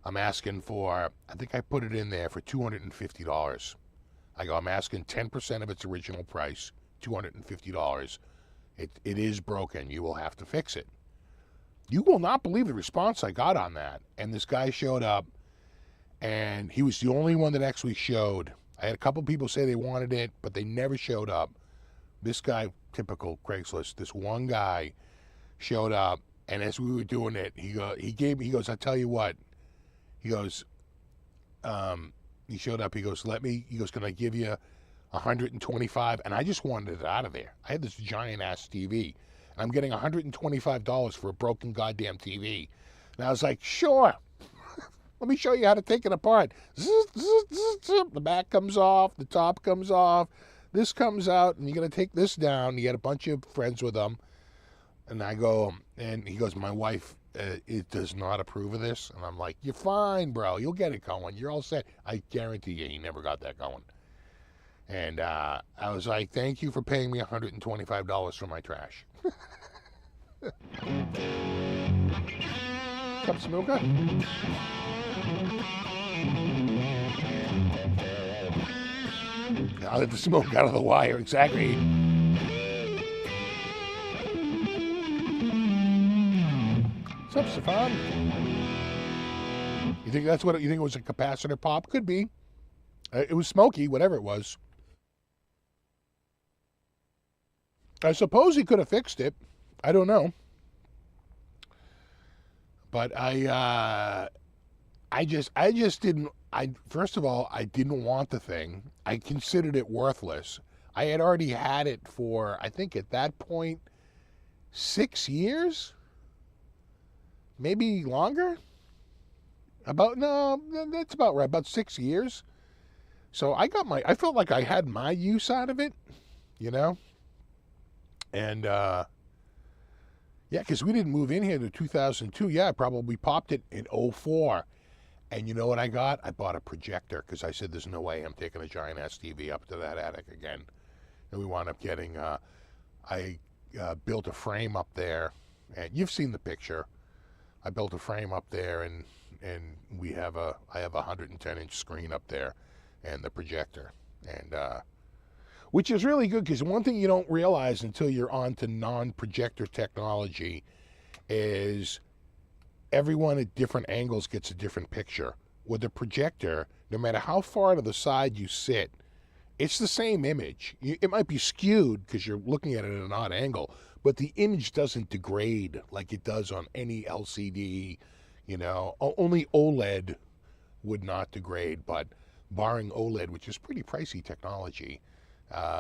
I'm asking for, I think I put it in there for $250. I go, I'm asking 10% of its original price, $250. It is broken. You will have to fix it. You will not believe the response I got on that. And this guy showed up, and he was the only one that actually showed. I had a couple people say they wanted it, but they never showed up. This guy, typical Craigslist, this one guy showed up, and as we were doing it, he goes, I'll tell you what. He goes, he showed up, he goes, can I give you $125? And I just wanted it out of there. I had this giant ass TV, and I'm getting $125 for a broken goddamn TV. And I was like, sure. Let me show you how to take it apart. The back comes off, the top comes off, this comes out, and you're going to take this down. He had a bunch of friends with him. And I go, and he goes, my wife, it does not approve of this. And I'm like, you're fine, bro. You'll get it going. You're all set. I guarantee you, he never got that going. And I was like, thank you for paying me $125 for my trash. What's up, Smoka? I'll let the smoke out of the wire, exactly. What's up, Stefan? You think that's what you think it was, a capacitor pop? Could be. It was smoky, whatever it was. I suppose he could have fixed it. I don't know. But I just didn't. First of all, I didn't want the thing. I considered it worthless. I had already had it for, I think at that point, 6 years? Maybe longer? No, that's about right, about 6 years. So I felt like I had my use out of it, you know? And, yeah, because we didn't move in here to 2002. Yeah, I probably popped it in 2004. And you know what I got? I bought a projector because I said there's no way I'm taking a giant-ass TV up to that attic again. And we wound up getting, I built a frame up there. And you've seen the picture. I built a frame up there, and I have a 110-inch screen up there and the projector. And which is really good, because one thing you don't realize until you're on to non-projector technology is everyone at different angles gets a different picture. With a projector, no matter how far to the side you sit, it's the same image. It might be skewed because you're looking at it at an odd angle, but the image doesn't degrade like it does on any LCD, you know. Only OLED would not degrade, but barring OLED, which is pretty pricey technology,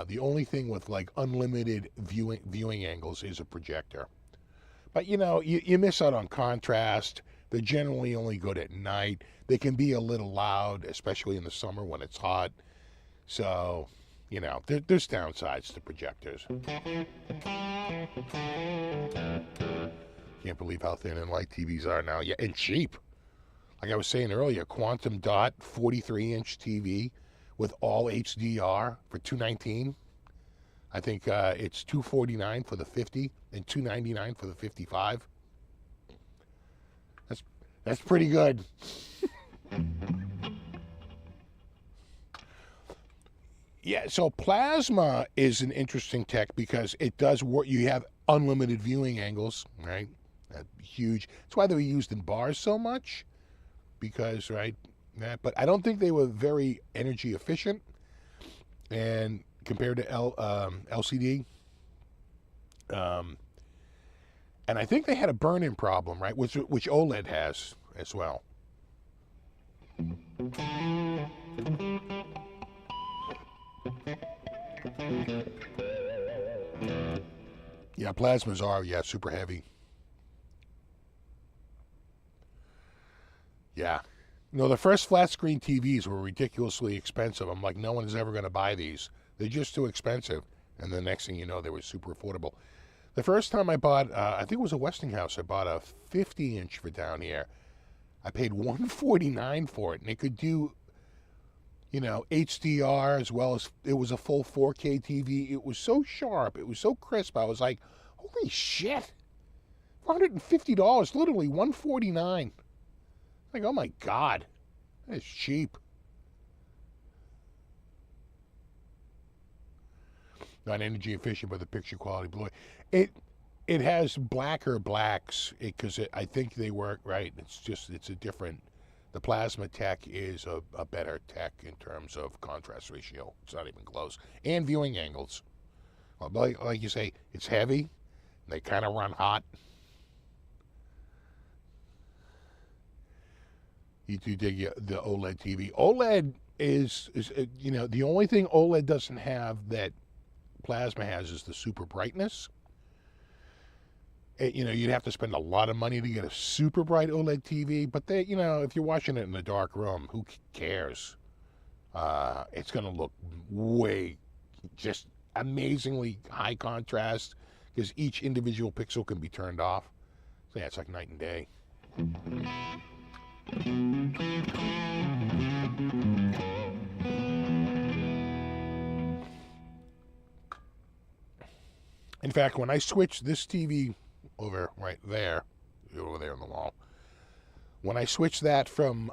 the only thing with like unlimited viewing angles is a projector. But, you know, you miss out on contrast. They're generally only good at night. They can be a little loud, especially in the summer when it's hot. So, you know, there's downsides to projectors. Can't believe how thin and light TVs are now. Yeah, and cheap. Like I was saying earlier, Quantum Dot 43-inch TV with all HDR for $219. I think it's $249 for the 50 and $299 for the 55. That's pretty good. Yeah, so plasma is an interesting tech because it does work. You have unlimited viewing angles, right? Huge. That's why they were used in bars so much, because, right? But I don't think they were very energy efficient, and compared to LCD. And I think they had a burn-in problem, right? Which OLED has as well. Yeah, plasmas are, yeah, super heavy. Yeah. You know, the first flat screen TVs were ridiculously expensive. I'm like, no one is ever going to buy these. They're just too expensive. And the next thing you know, they were super affordable. The first time I bought, I think it was a Westinghouse, I bought a 50-inch for down here. I paid $149 for it, and it could do, you know, HDR as well as it was a full 4K TV. It was so sharp. It was so crisp. I was like, holy shit. $450, literally $149. Like, oh my God, that's cheap. Not energy efficient, but the picture quality below it has blacker blacks because I think they work right. It's a different. The plasma tech is a better tech in terms of contrast ratio. It's not even close. And viewing angles. Well, like you say, it's heavy. They kind of run hot. You do dig the OLED TV. OLED is you know, the only thing OLED doesn't have that plasma has is the super brightness. You know, you'd have to spend a lot of money to get a super bright OLED TV, but they, you know, if you're watching it in a dark room, who cares? It's going to look just amazingly high contrast because each individual pixel can be turned off. So yeah, it's like night and day. In fact, when I switched this TV over right there, over there on the wall, when I switched that from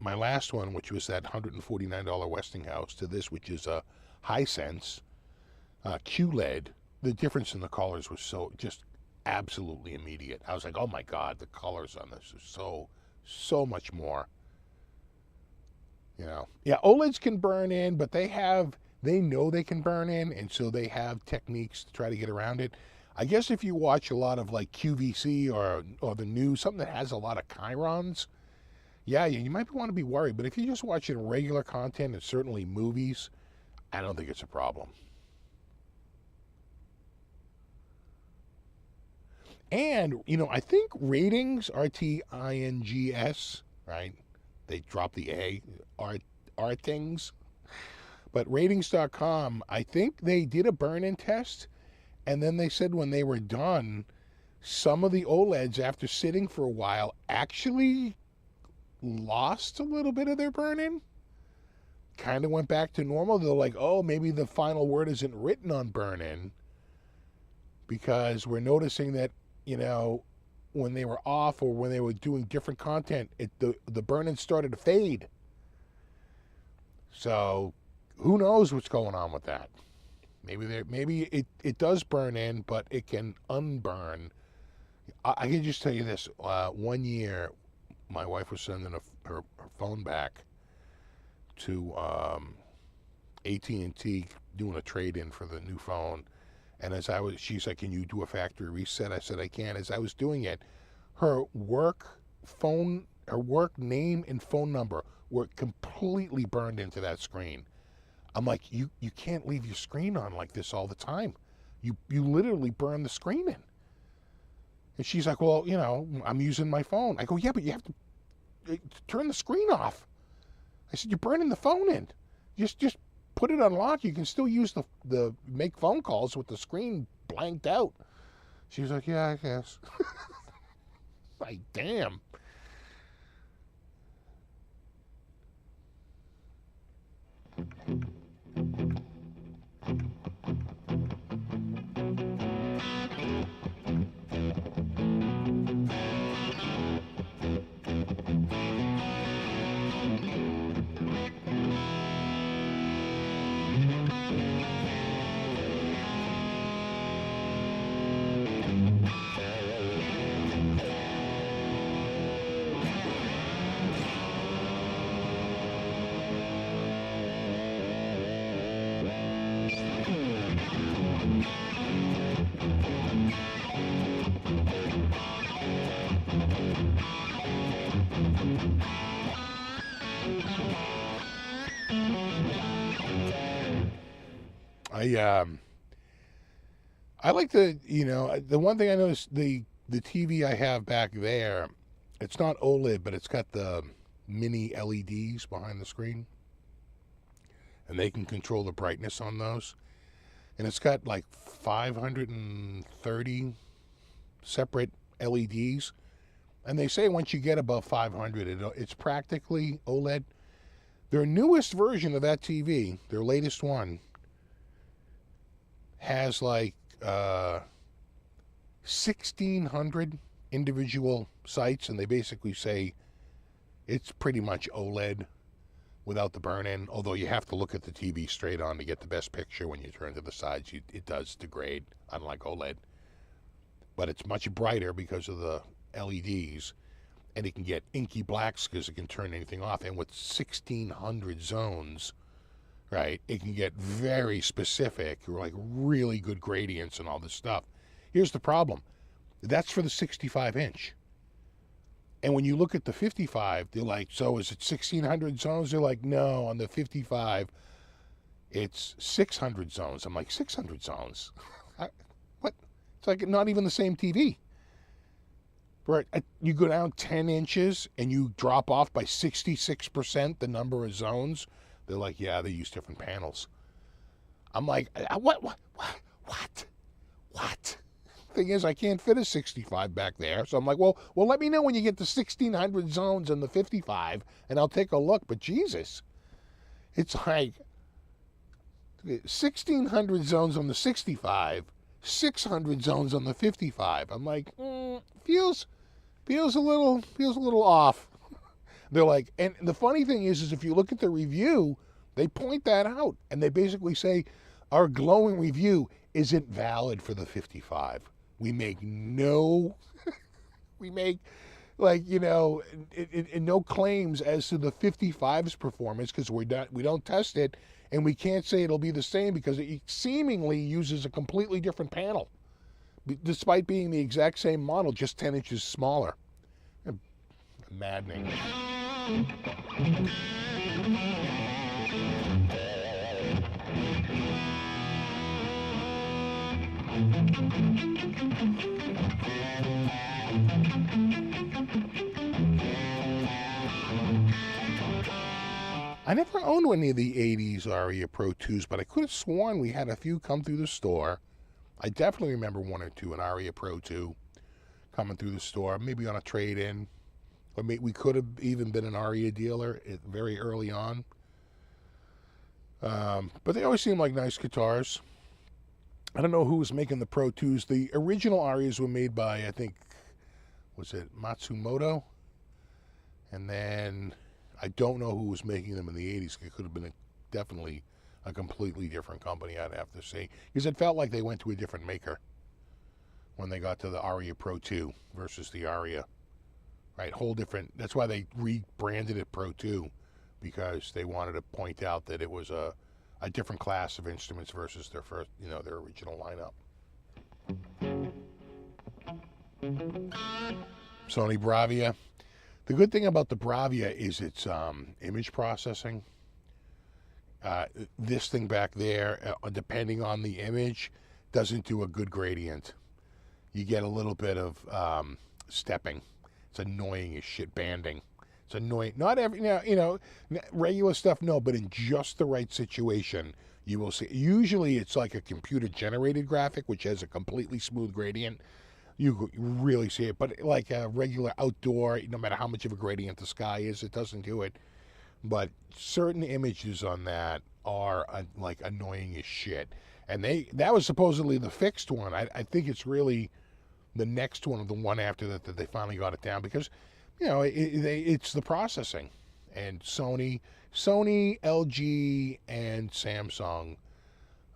my last one, which was that $149 Westinghouse, to this, which is a Hisense QLED, the difference in the colors was just absolutely immediate. I was like, oh my God, the colors on this are so much more. You know, yeah, OLEDs can burn in, but they know they can burn in, and so they have techniques to try to get around it. I guess if you watch a lot of like QVC or the news, something that has a lot of chyrons, yeah, you might want to be worried. But if you're just watching regular content and certainly movies, I don't think it's a problem. And, you know, I think ratings, RTINGS, right? They dropped the A, ratings. But ratings.com, I think they did a burn-in test, and then they said when they were done, some of the OLEDs, after sitting for a while, actually lost a little bit of their burn-in. Kind of went back to normal. They're like, oh, maybe the final word isn't written on burn-in, because we're noticing that, you know, when they were off or when they were doing different content, the burn-in started to fade. So who knows what's going on with that? Maybe it does burn in, but it can unburn. I can just tell you this: 1 year, my wife was sending her phone back to AT&T, doing a trade-in for the new phone. And she's like, "Can you do a factory reset?" I said, "I can." As I was doing it, her work name and phone number were completely burned into that screen. I'm like, you can't leave your screen on like this all the time. You literally burn the screen in. And she's like, well, you know, I'm using my phone. I go, yeah, but you have to turn the screen off. I said, you're burning the phone in. Just put it on lock. You can still use the make phone calls with the screen blanked out. She was like, yeah, I guess. Like, damn. I like the, the one thing I noticed, the TV I have back there, it's not OLED, but it's got the mini LEDs behind the screen, and they can control the brightness on those. And it's got like 530 separate LEDs. And they say once you get above 500, it's practically OLED. Their newest version of that TV, their latest one, has like 1,600 individual sites, and they basically say it's pretty much OLED without the burn-in, although you have to look at the TV straight on to get the best picture. When you turn to the sides, it does degrade, unlike OLED. But it's much brighter because of the LEDs, and it can get inky blacks because it can turn anything off. And with 1,600 zones, right, it can get very specific, like really good gradients and all this stuff. Here's the problem. That's for the 65-inch. And when you look at the 55, they're like, so is it 1,600 zones? They're like, no, on the 55, it's 600 zones. I'm like, 600 zones? What? It's like not even the same TV. Right? You go down 10 inches and you drop off by 66% the number of zones. They're like, yeah, they use different panels. I'm like, what? Thing is, I can't fit a 65 back there. So I'm like, well, let me know when you get the 1,600 zones on the 55, and I'll take a look. But Jesus, it's like 1,600 zones on the 65, 600 zones on the 55. I'm like, feels a little off. They're like, and the funny thing is if you look at the review, they point that out, and they basically say our glowing review isn't valid for the 55. We make no claims as to the 55's performance because we don't test it, and we can't say it'll be the same because it seemingly uses a completely different panel, despite being the exact same model, just 10 inches smaller. Maddening. I never owned any of the 80s Aria Pro 2s, but I could have sworn we had a few come through the store. I definitely remember one or two, an Aria Pro 2 coming through the store, maybe on a trade-in. Or maybe we could have even been an Aria dealer very early on. But they always seem like nice guitars. I don't know who was making the Pro 2s. The original Arias were made by, I think, was it Matsumoto? And then I don't know who was making them in the 80s. It could have been definitely a completely different company, I'd have to say. Because it felt like they went to a different maker when they got to the Aria Pro 2 versus the Aria. Right, whole different. That's why they rebranded it Pro 2, because they wanted to point out that it was a different class of instruments versus their first, their original lineup. Sony Bravia. The good thing about the Bravia is its image processing. This thing back there, depending on the image, doesn't do a good gradient. You get a little bit of stepping. It's annoying as shit. Banding. It's annoying. Not every, regular stuff, no, but in just the right situation, you will see. Usually it's like a computer-generated graphic, which has a completely smooth gradient. You really see it. But like a regular outdoor, no matter how much of a gradient the sky is, it doesn't do it. But certain images on that are like annoying as shit. And that was supposedly the fixed one. I think it's really the next one, or the one after that they finally got it down, because it's the processing. And Sony, LG, and Samsung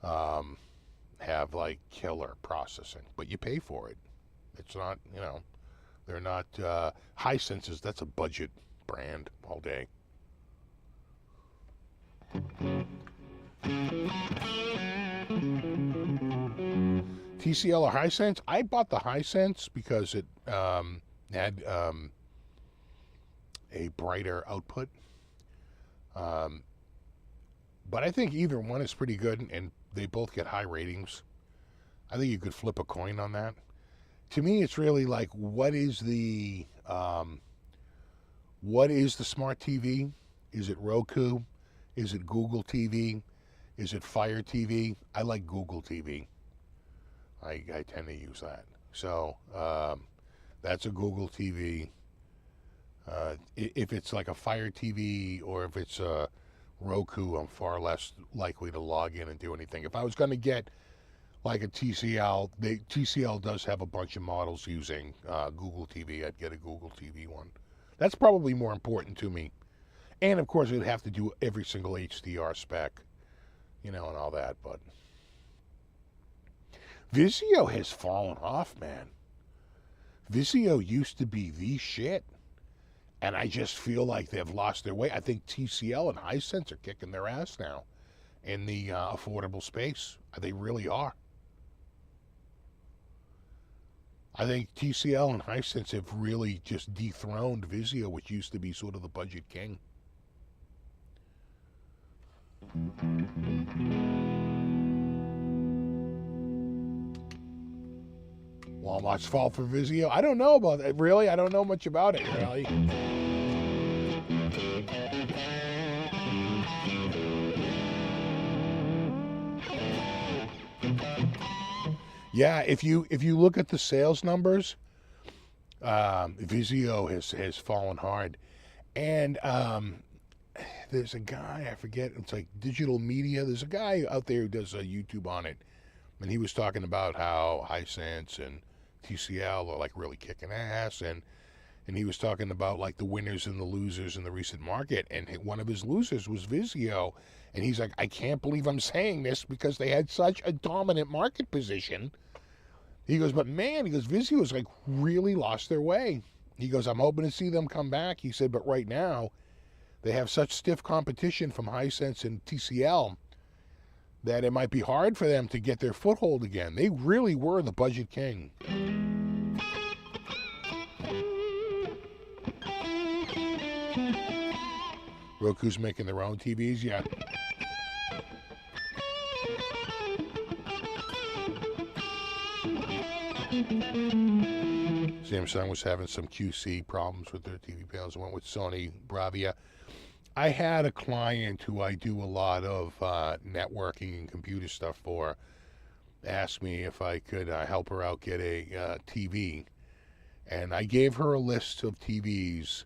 have like killer processing, but you pay for it. It's not, they're not Hisense. That's a budget brand all day. TCL or Hisense? I bought the Hisense because it had a brighter output. But I think either one is pretty good, and they both get high ratings. I think you could flip a coin on that. To me, it's really like, what is the smart TV? Is it Roku? Is it Google TV? Is it Fire TV? I like Google TV. I tend to use that. So that's a Google TV. If it's like a Fire TV or if it's a Roku, I'm far less likely to log in and do anything. If I was going to get like a TCL, TCL does have a bunch of models using Google TV. I'd get a Google TV one. That's probably more important to me. And of course, it'd have to do every single HDR spec, and all that. But Vizio has fallen off, man. Vizio used to be the shit. And I just feel like they've lost their way. I think TCL and Hisense are kicking their ass now in the affordable space. They really are. I think TCL and Hisense have really just dethroned Vizio, which used to be sort of the budget king. Walmart's fault for Vizio? I don't know about that. Really? I don't know much about it, really. Yeah, if you look at the sales numbers, Vizio has fallen hard. And there's a guy, I forget, it's like Digital Media. There's a guy out there who does a YouTube on it. And he was talking about how Hisense and TCL are like really kicking ass, and he was talking about like the winners and the losers in the recent market, and one of his losers was Vizio, and he's like, I can't believe I'm saying this because they had such a dominant market position. He goes, but man, he goes, Vizio's like really lost their way. He goes, I'm hoping to see them come back. He said, but right now they have such stiff competition from Hisense and TCL that it might be hard for them to get their foothold again. They really were the budget king. Roku's making their own TVs, yeah. Samsung was having some QC problems with their TV panels and went with Sony Bravia. I had a client who I do a lot of networking and computer stuff for ask me if I could help her out get a TV. And I gave her a list of TVs,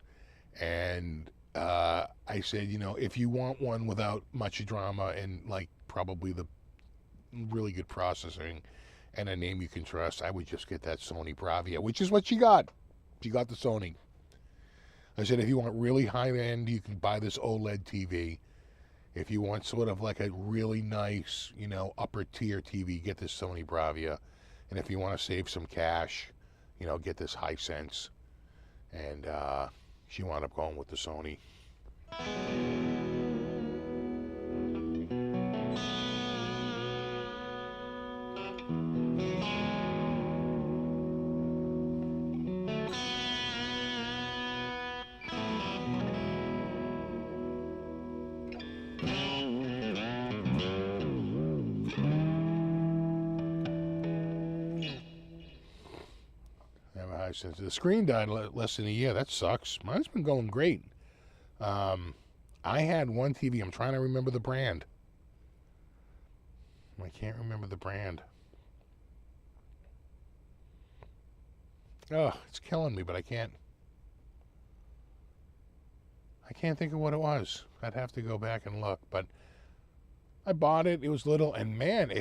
and I said, if you want one without much drama and like probably the really good processing and a name you can trust, I would just get that Sony Bravia, which is what she got. She got the Sony. I said, if you want really high end, you can buy this OLED TV. If you want sort of like a really nice, upper tier TV, get this Sony Bravia. And if you want to save some cash, get this Hisense. And she wound up going with the Sony. The screen died less than a year. That sucks. Mine's been going great. I had one TV. I'm trying to remember the brand. I can't remember the brand. Oh, it's killing me, but I can't think of what it was. I'd have to go back and look, but I bought it. It was little, and man,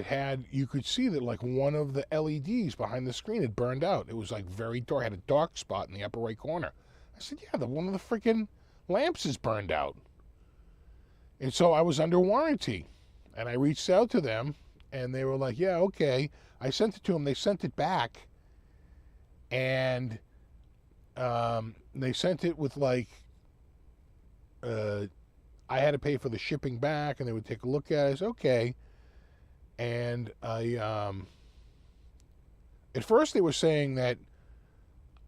you could see that like one of the LEDs behind the screen had burned out. It was like very dark, had a dark spot in the upper right corner. I said, yeah, one of the freaking lamps is burned out. And so I was under warranty, and I reached out to them, and they were like, yeah, okay. I sent it to them. They sent it back, and they sent it with like, I had to pay for the shipping back, and they would take a look at it. I said, okay. And I, at first they were saying that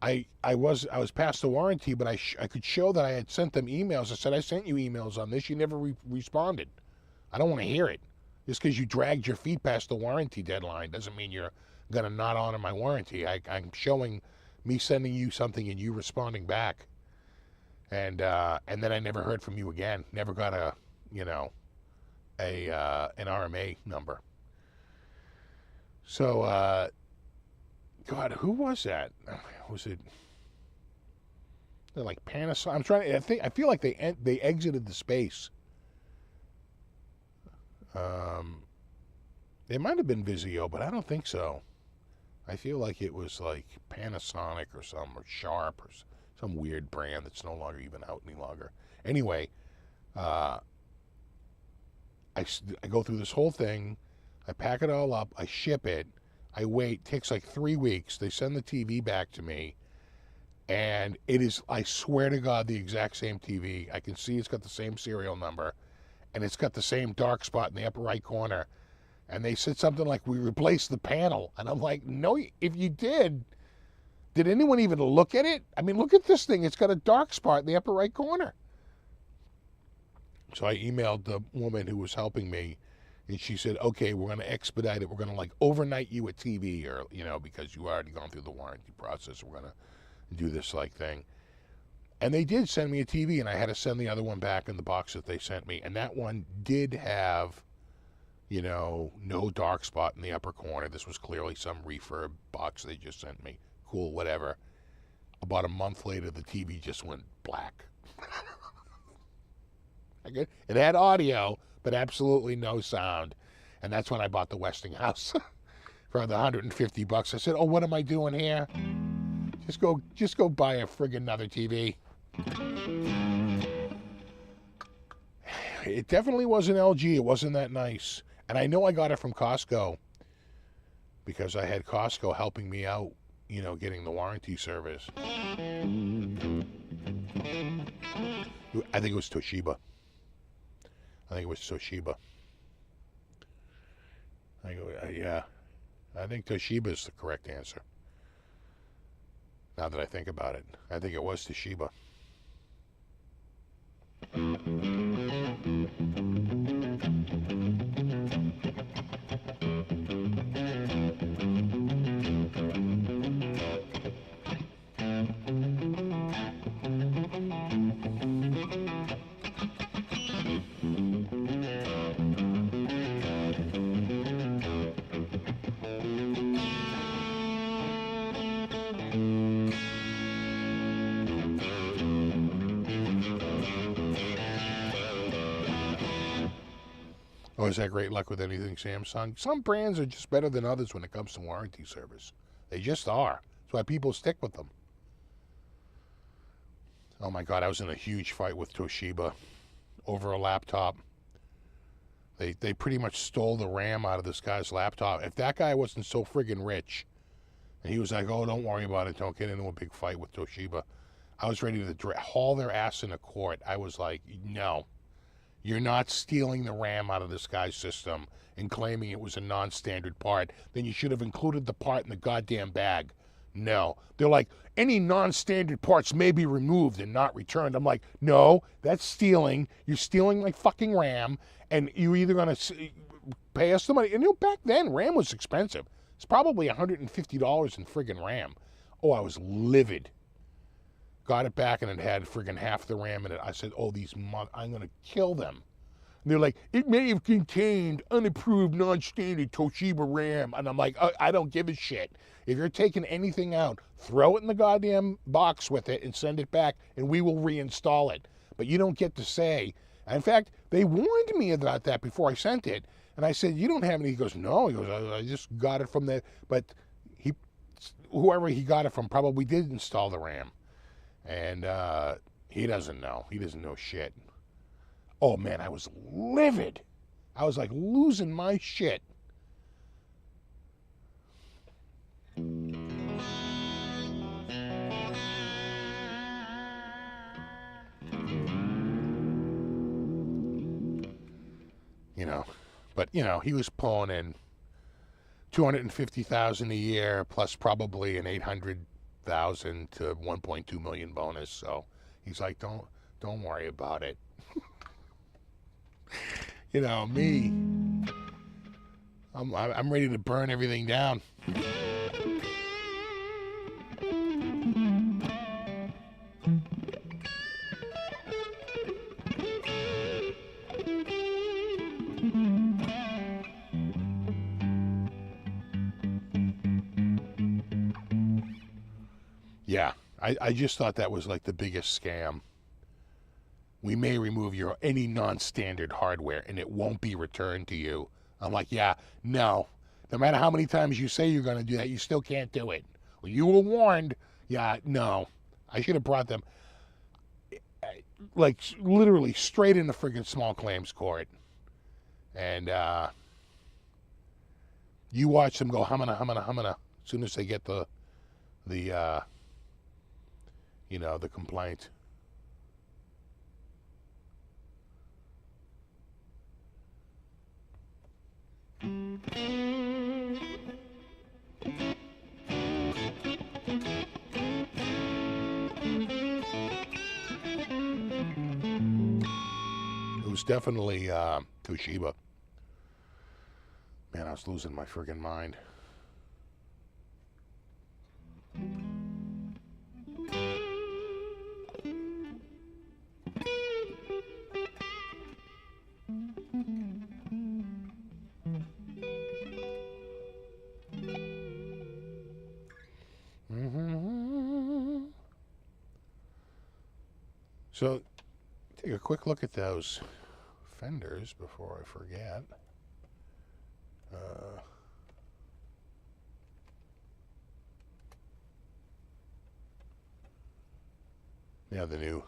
I was past the warranty, but I could show that I had sent them emails. I said, I sent you emails on this. You never responded. I don't want to hear it. Just because you dragged your feet past the warranty deadline doesn't mean you're going to not honor my warranty. I'm showing me sending you something and you responding back. And then I never heard from you again. Never got a, you know, an RMA number. So, God, who was that? Was it like Panasonic? I'm trying to. I feel like they exited the space. It might have been Vizio, but I don't think so. I feel like it was like Panasonic or Sharp or some weird brand that's no longer even out any longer. Anyway, I go through this whole thing. I pack it all up. I ship it. I wait. It takes like 3 weeks. They send the TV back to me. And it is, I swear to God, the exact same TV. I can see it's got the same serial number. And it's got the same dark spot in the upper right corner. And they said something like, we replaced the panel. And I'm like, no, if you did anyone even look at it? I mean, look at this thing. It's got a dark spot in the upper right corner. So I emailed the woman who was helping me. And she said, okay, we're going to expedite it. We're going to like overnight you a TV, or, you know, because you already gone through the warranty process. We're going to do this like thing. And they did send me a TV, and I had to send the other one back in the box that they sent me. And that one did have, you know, no dark spot in the upper corner. This was clearly some refurb box they just sent me. Cool, whatever. About a month later, the TV just went black. It had audio, but absolutely no sound. And that's when I bought the Westinghouse for the $150. I said, oh, what am I doing here? Just go buy a friggin' another TV. It definitely wasn't LG. It wasn't that nice. And I know I got it from Costco because I had Costco helping me out, you know, getting the warranty service. I think it was Toshiba. Yeah. I think Toshiba is the correct answer. Now that I think about it, I think it was Toshiba. Oh, is that great luck with anything Samsung? Some brands are just better than others when it comes to warranty service. They just are. That's why people stick with them. Oh my God, I was in a huge fight with Toshiba over a laptop. They pretty much stole the RAM out of this guy's laptop. If that guy wasn't so friggin' rich, and he was like, oh, don't worry about it, don't get into a big fight with Toshiba, I was ready to haul their ass into court. I was like, no. You're not stealing the RAM out of this guy's system and claiming it was a non-standard part. Then you should have included the part in the goddamn bag. No. They're like, any non-standard parts may be removed and not returned. I'm like, no, that's stealing. You're stealing my fucking RAM, and you're either going to pay us the money. And you know, back then, RAM was expensive. It's probably $150 in friggin' RAM. Oh, I was livid. Got it back, and it had friggin' half the RAM in it. I said, oh, I'm going to kill them. And they're like, it may have contained unapproved, non-standard Toshiba RAM. And I'm like, I don't give a shit. If you're taking anything out, throw it in the goddamn box with it and send it back, and we will reinstall it. But you don't get to say. In fact, they warned me about that before I sent it. And I said, you don't have any. He goes, no. He goes, I just got it from there. But whoever he got it from probably did install the RAM. And he doesn't know. He doesn't know shit. Oh, man, I was livid. I was like losing my shit. You know, but, you know, he was pulling in $250,000 a year plus probably an $800,000 to $1.2 million bonus. So he's like, don't worry about it. You know, me, I'm ready to burn everything down. Yeah, I just thought that was like the biggest scam. We may remove your any non-standard hardware and it won't be returned to you. I'm like, yeah, no. No matter how many times you say you're going to do that, you still can't do it. Well, you were warned. Yeah, no. I should have brought them, like, literally straight in the friggin' small claims court. And you watch them go humana, humana, humana. As soon as they get the complaint. It was definitely Toshiba. Man, I was losing my friggin' mind. So, take a quick look at those Fenders before I forget. Yeah, the new.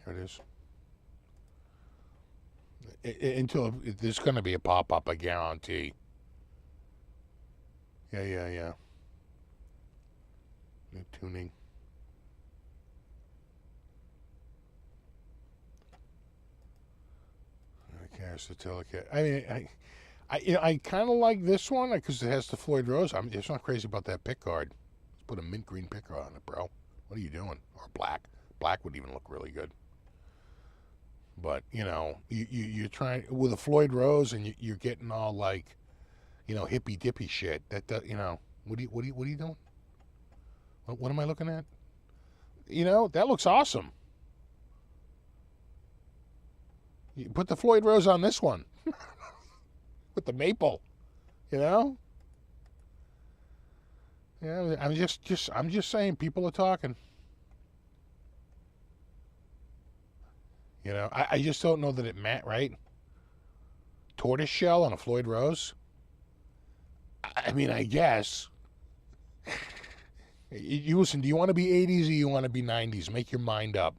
There it is. Until there's going to be a pop-up, I guarantee. Yeah. New tuning. I mean, I kind of like this one because it has the Floyd Rose. I'm just not crazy about that pick guard. Let's put a mint green pick guard on it, bro. What are you doing? Or black. Black would even look really good. But you're trying with a Floyd Rose, and you're getting all like, hippy dippy shit. That what are you doing? What am I looking at? That looks awesome. You put the Floyd Rose on this one with the maple, Yeah, I'm just saying. People are talking. I just don't know that it meant right. Tortoise shell on a Floyd Rose. I mean, I guess. You listen. Do you want to be 80s or you want to be 90s? Make your mind up.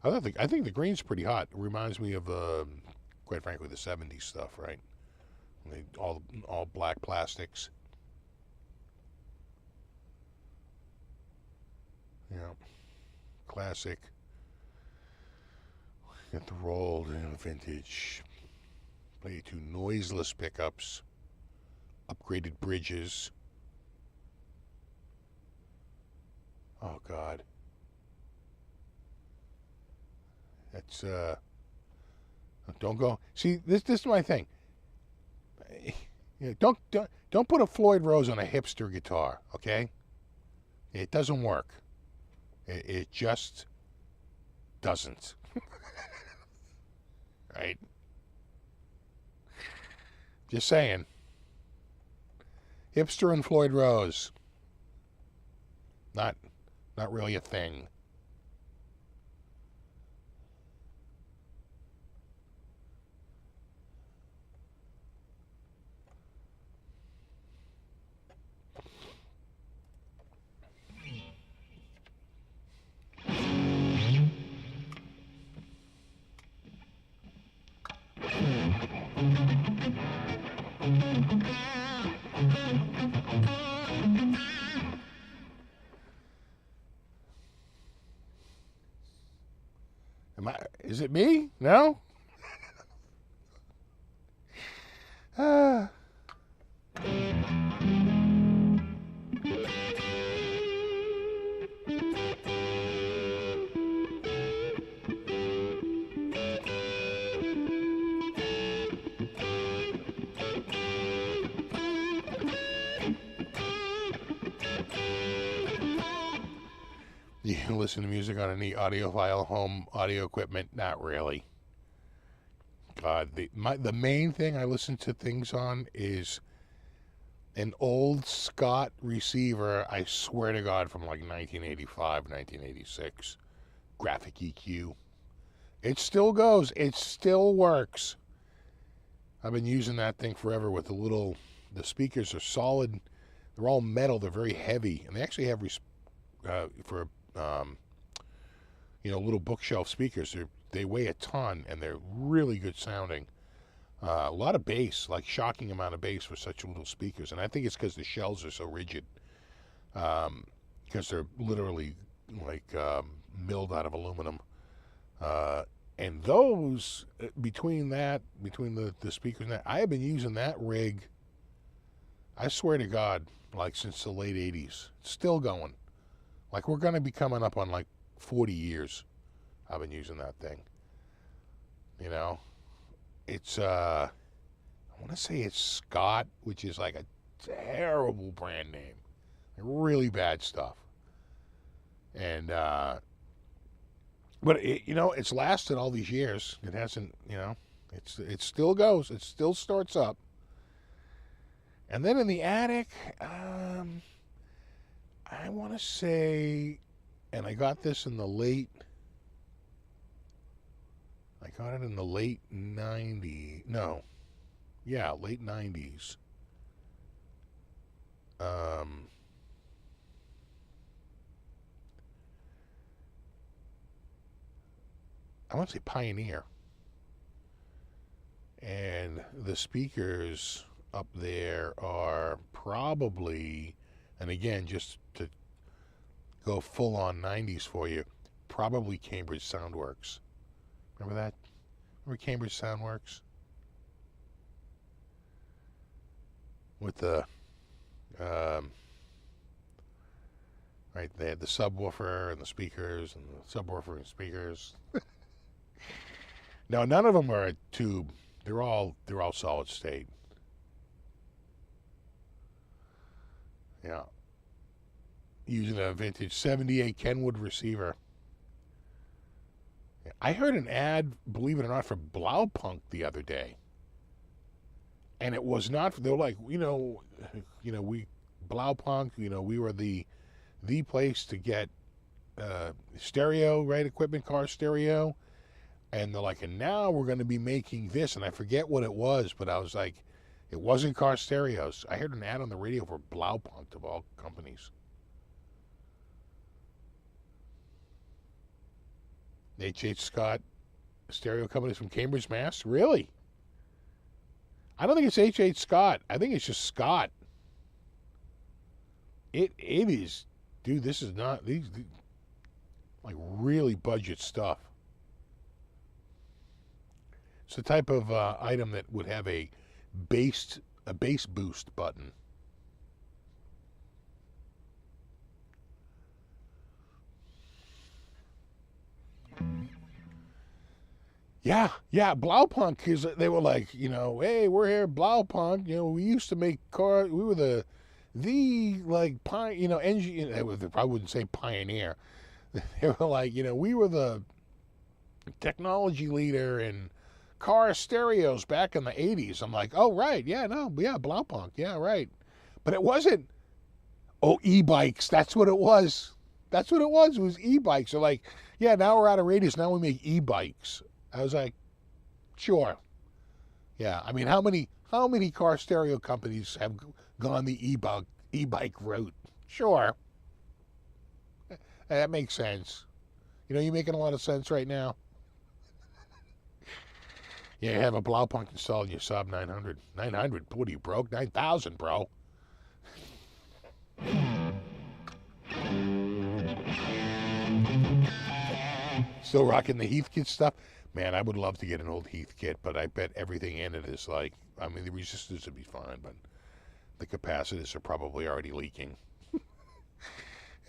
I think the green's pretty hot. It reminds me of, quite frankly, the 70s stuff, right? All black plastics. Yeah, classic. Got the rolled vintage. Play two noiseless pickups, upgraded bridges. Oh God. That's don't go. See, this is my thing. Don't put a Floyd Rose on a hipster guitar, okay? It doesn't work. It just doesn't. Right? Just saying. Hipster and Floyd Rose. Not really a thing. Is it me? No? You can listen to music on any audiophile home audio equipment? Not really. God, the main thing I listen to things on is an old Scott receiver, I swear to God, from like 1985, 1986. Graphic EQ. It still goes. It still works. I've been using that thing forever with the speakers are solid. They're all metal. They're very heavy. And they actually have, for, little bookshelf speakers. They weigh a ton, and they're really good sounding. A lot of bass, like shocking amount of bass for such little speakers. And I think it's because the shells are so rigid. Because they're literally like milled out of aluminum. And those, between the speakers and that, I have been using that rig, I swear to God, like since the late 80s. It's still going. Like we're going to be coming up on like 40 years I've been using that thing. You know? It's, I want to say it's Scott, which is like a terrible brand name. Really bad stuff. And, but it's lasted all these years. It hasn't, it still goes. It still starts up. And then in the attic, I want to say, and I got this in the late 90s. No. Yeah, late 90s. I want to say Pioneer. And the speakers up there are probably, and again, just to go full on 90s for you, probably Cambridge Soundworks. Remember that? Remember Cambridge Soundworks? With the, right, they had the subwoofer and the speakers and the subwoofer and speakers. Now, none of them are a tube. They're all solid state. Yeah. Using a vintage 78 Kenwood receiver. I heard an ad, believe it or not, for Blaupunk the other day. And it was not, they were like, we Blaupunk, we were the place to get stereo, right, equipment, car stereo. And they're like, and now we're going to be making this, and I forget what it was, but I was like, it wasn't car stereos. I heard an ad on the radio for Blaupunk, of all companies. H.H. Scott stereo companies from Cambridge, Mass. Really? I don't think it's H.H. Scott. I think it's just Scott. It is, dude. This is not these like really budget stuff. It's the type of item that would have a bass boost button. Yeah, Blaupunk, because they were like, hey, we're here at Blaupunk. We used to make cars. We were the like engine. They probably wouldn't say pioneer. They were like, we were the technology leader in car stereos back in the 80s. I'm like, oh, right. Yeah, no. Yeah, Blaupunk. Yeah, right. But it wasn't, e-bikes. That's what it was. That's what it was. It was e-bikes. They're like, yeah, now we're out of radius. Now we make e-bikes. I was like, sure. Yeah, I mean, how many car stereo companies have gone the e-bike route? Sure. That makes sense. You're making a lot of sense right now. Yeah, you have a Blaupunk installed in your Saab 900. 900? What are you, broke? 9,000, bro. Still rocking the Heathkit stuff? Man, I would love to get an old Heathkit, but I bet everything in it is like, I mean, the resistors would be fine, but the capacitors are probably already leaking.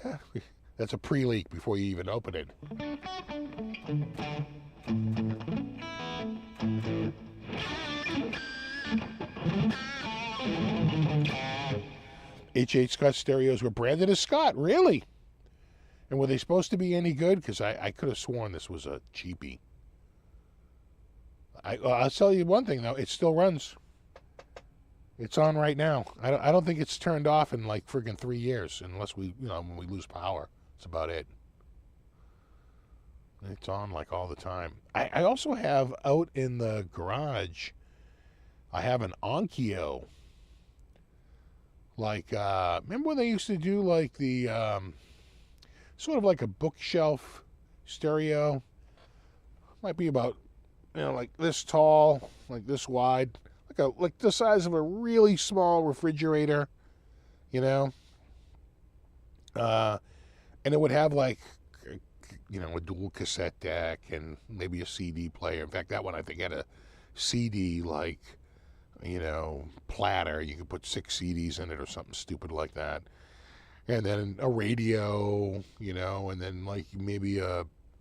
Yeah, that's a pre-leak before you even open it. H.H. Scott stereos were branded as Scott, really? And were they supposed to be any good? Because I could have sworn this was a cheapie. I'll tell you one thing, though. It still runs. It's on right now. I don't think it's turned off in like friggin' 3 years, unless when we lose power. That's about it. It's on like all the time. I also have out in the garage, I have an Onkyo. Like, remember when they used to do like the, sort of like a bookshelf stereo? Might be about, like this tall, like this wide. Like the size of a really small refrigerator, and it would have like a dual cassette deck and maybe a CD player. In fact, that one I think had a CD like platter. You could put 6 CDs in it or something stupid like that, and then a radio, and then like maybe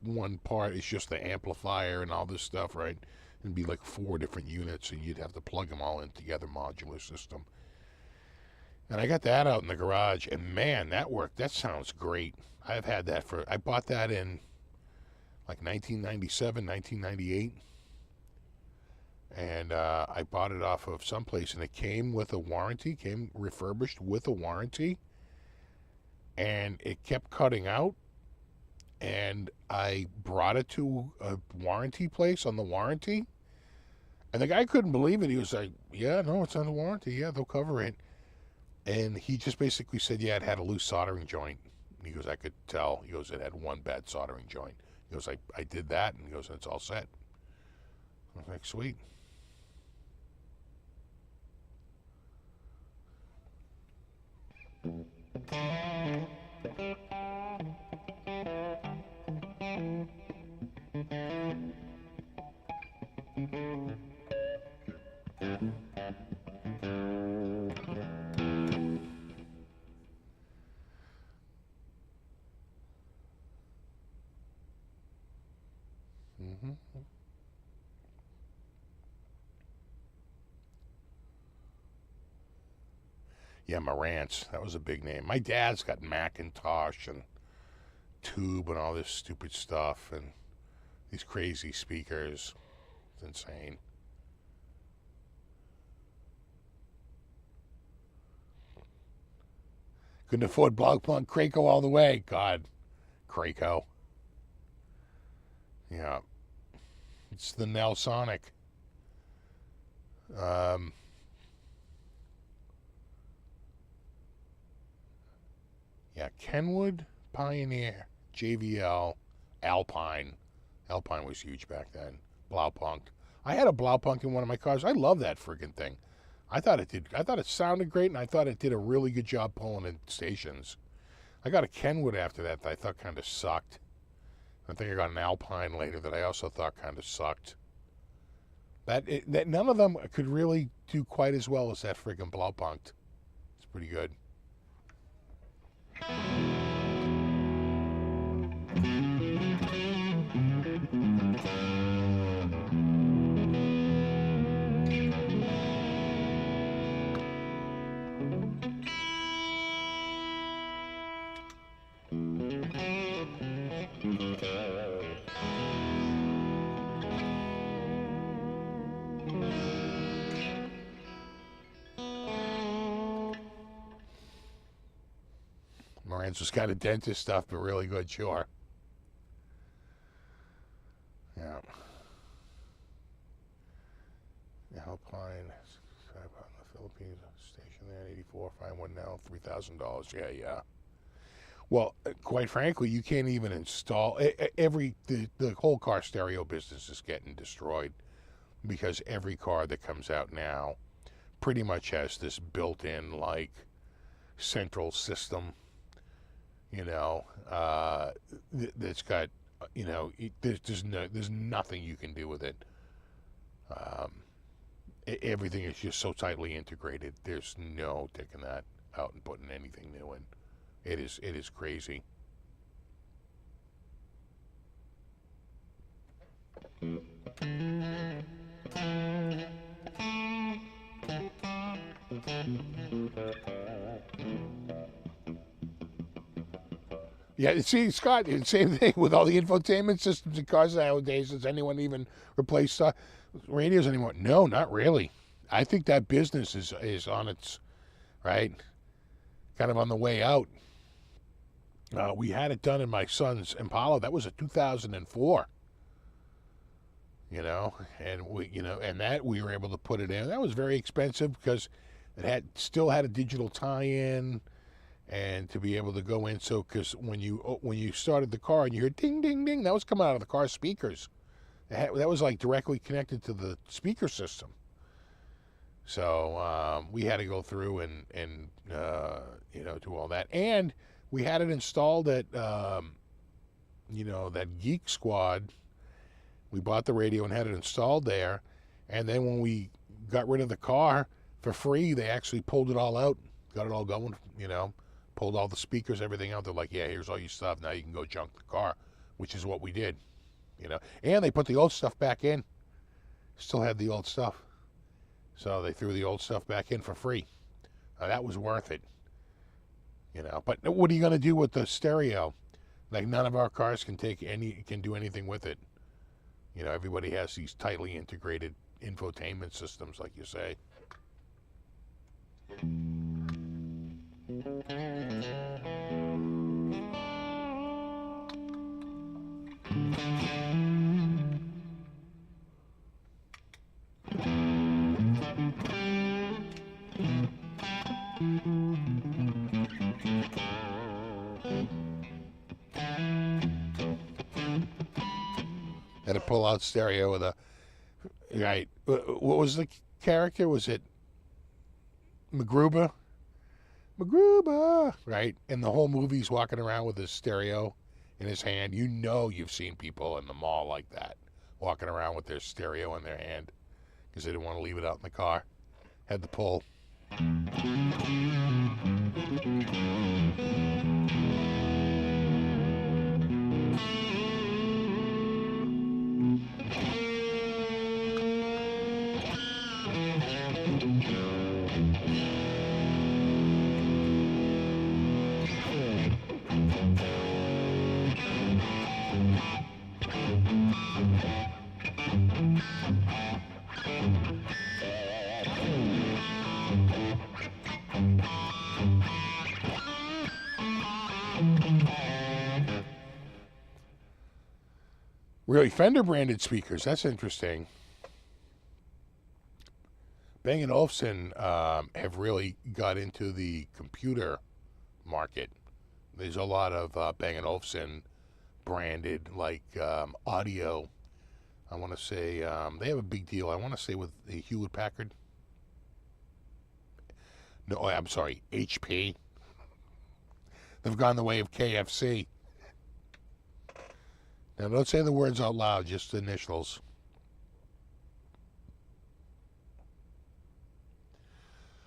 one part is just the amplifier and all this stuff, right? It'd be like 4 different units, and you'd have to plug them all in together, modular system. And I got that out in the garage, and man, that worked. That sounds great. I've had that I bought that in like 1997, 1998. And I bought it off of someplace, and it came with a warranty, came refurbished with a warranty, and it kept cutting out. And I brought it to a warranty place on the warranty, and the guy couldn't believe it. He was like, yeah, no, it's under warranty. Yeah, they'll cover it. And he just basically said, yeah, it had a loose soldering joint. He goes, I could tell. He goes, it had one bad soldering joint. He goes, I did that, and he goes, it's all set. I was like, sweet. Yeah, Marantz. That was a big name. My dad's got Macintosh and Tube and all this stupid stuff and these crazy speakers. It's insane. Couldn't afford Blog Plunk Krakow all the way. God, Krakow. Yeah. It's the Nelsonic. Yeah, Kenwood, Pioneer, JVL, Alpine. Alpine was huge back then. Blaupunkt. I had a Blaupunkt in one of my cars. I love that friggin' thing. I thought it sounded great, and I thought it did a really good job pulling in stations. I got a Kenwood after that I thought kind of sucked. I think I got an Alpine later that I also thought kind of sucked. That none of them could really do quite as well as that friggin' Blaupunkt. It's pretty good. Marantz was kind of dentist stuff, but really good, sure. Yeah. Alpine, in the Philippines, station there in 84, find one now, $3,000. Yeah. Well, quite frankly, you can't even install, the whole car stereo business is getting destroyed because every car that comes out now pretty much has this built-in, like, central system. That's got, there's nothing you can do with it. Everything is just so tightly integrated. There's no taking that out and putting anything new in. It is crazy. Yeah, see, Scott, same thing with all the infotainment systems in cars nowadays. Does anyone even replace radios anymore? No, not really. I think that business is on its, right, kind of on the way out. We had it done in my son's Impala. That was a 2004. And we were able to put it in. That was very expensive because it still had a digital tie-in, and to be able to go in. So because when you started the car and you heard ding ding ding, that was coming out of the car speakers. That was like directly connected to the speaker system. So we had to go through and do all that, and we had it installed at that Geek Squad. We bought the radio and had it installed there, and then when we got rid of the car for free, they actually pulled it all out, got it all going, pulled all the speakers, everything out. They're like, yeah, here's all your stuff. Now you can go junk the car, which is what we did, And they put the old stuff back in. Still had the old stuff. So they threw the old stuff back in for free. That was worth it, But what are you going to do with the stereo? Like, none of our cars can do anything with it. Everybody has these tightly integrated infotainment systems, like you say. Had a pull-out stereo with right. What was the character? Was it MacGruber? MacGruber, right? And the whole movie's walking around with his stereo in his hand. You've seen people in the mall like that, walking around with their stereo in their hand because they didn't want to leave it out in the car. Had the pull. Really, Fender branded speakers. That's interesting. Bang & Olufsen have really got into the computer market. There's a lot of Bang & Olufsen branded audio. I want to say they have a big deal. I want to say with the Hewlett Packard. No, I'm sorry, HP. They've gone the way of KFC. Now, don't say the words out loud, just the initials.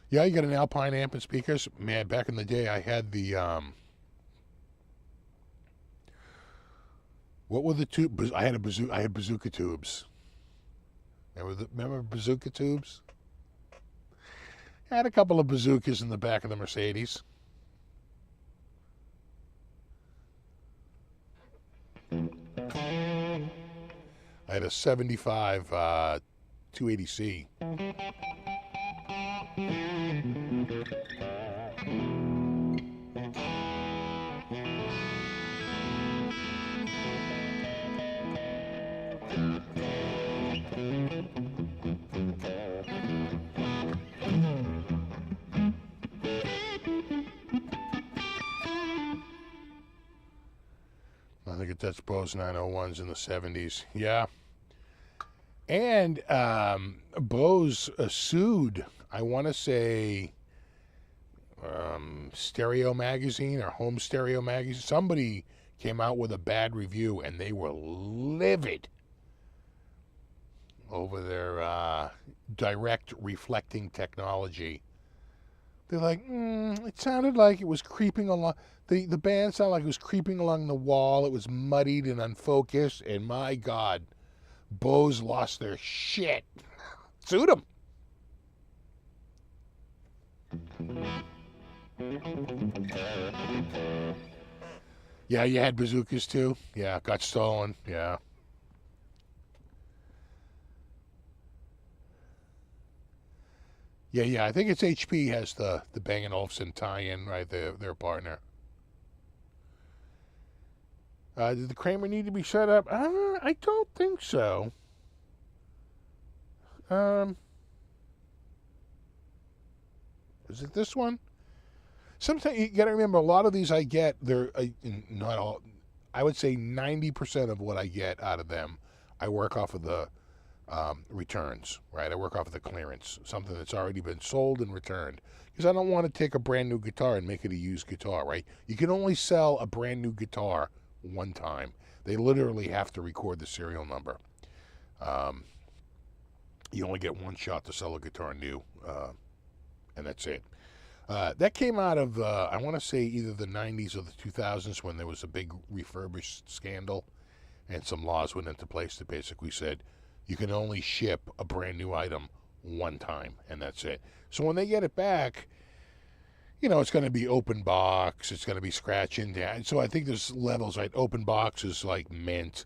Yeah, you got an Alpine amp and speakers. Man, back in the day, I had the, what were the tubes? I had bazooka tubes. Remember bazooka tubes? I had a couple of bazookas in the back of the Mercedes. I had a 75 280C. I think it touched Bose 901s in the 70s. Yeah. And Bose sued, I want to say, Stereo Magazine or Home Stereo Magazine. Somebody came out with a bad review, and they were livid over their direct reflecting technology. They're like, it sounded like it was creeping along. The band sounded like it was creeping along the wall. It was muddied and unfocused, and my God, Bose lost their shit. Sued them. Yeah, you had bazookas too. Yeah, got stolen. Yeah. Yeah, yeah. I think it's HP has the Bang& Olufsen tie-in, right? Their partner. Did the Kramer need to be set up? I don't think so. Um, is it this one? Sometimes you got to remember a lot of these I get. They're not all. I would say 90% of what I get out of them, I work off of the returns, right? I work off of the clearance, something that's already been sold and returned. Because I don't want to take a brand new guitar and make it a used guitar, right? You can only sell a brand new guitar one time. They literally have to record the serial number. Um, you only get one shot to sell a guitar new, and that's it. That came out of, I want to say, either the 90s or the 2000s when there was a big refurbished scandal, and some laws went into place that basically said you can only ship a brand new item one time, and that's it. So when they get it back, it's going to be open box, it's going to be scratching down. So I think there's levels, right? Open box is like mint,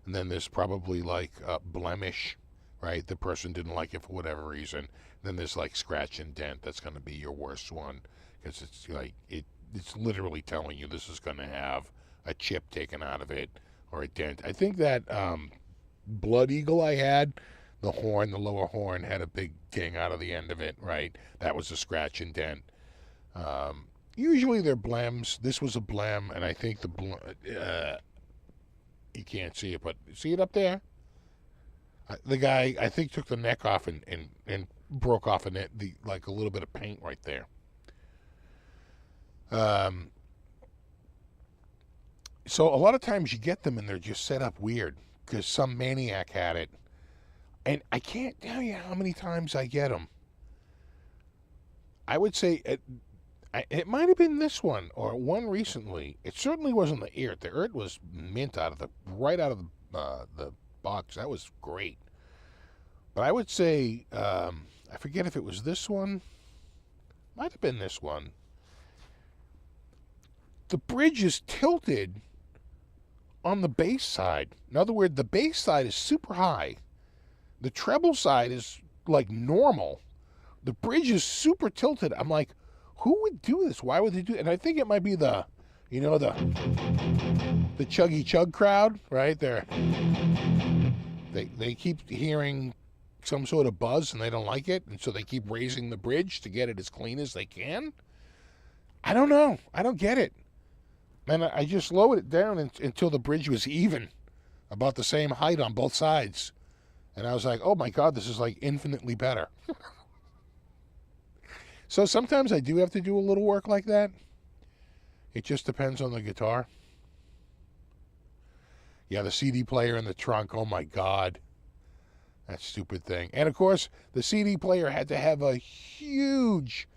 and then there's probably like blemish, right? The person didn't like it for whatever reason. Then there's like scratch and dent. That's going to be your worst one because it's like it's literally telling you this is going to have a chip taken out of it or a dent. I think that Blood Eagle I had, the lower horn had a big ding out of the end of it, right? That was a scratch and dent. Usually they're blems. This was a blem, and I think you can't see it, but see it up there? The guy, I think, took the neck off and broke off like a little bit of paint right there. So a lot of times you get them and they're just set up weird because some maniac had it. And I can't tell you how many times I get them. I would say it might have been this one or one recently. It certainly wasn't the EART. The EART was mint right out of the box. That was great. But I would say, I forget if it was this one. Might have been this one. The bridge is tilted on the bass side. In other words, the bass side is super high. The treble side is like normal. The bridge is super tilted. I'm like, who would do this? Why would they do it? And I think it might be the chuggy chug crowd, right? They keep hearing some sort of buzz and they don't like it, and so they keep raising the bridge to get it as clean as they can. I don't know. I don't get it. And I just lowered it down until the bridge was even, about the same height on both sides. And I was like, oh my God, this is like infinitely better. So sometimes I do have to do a little work like that. It just depends on the guitar. Yeah, the CD player in the trunk, oh my God. That stupid thing. And of course, the CD player had to have a huge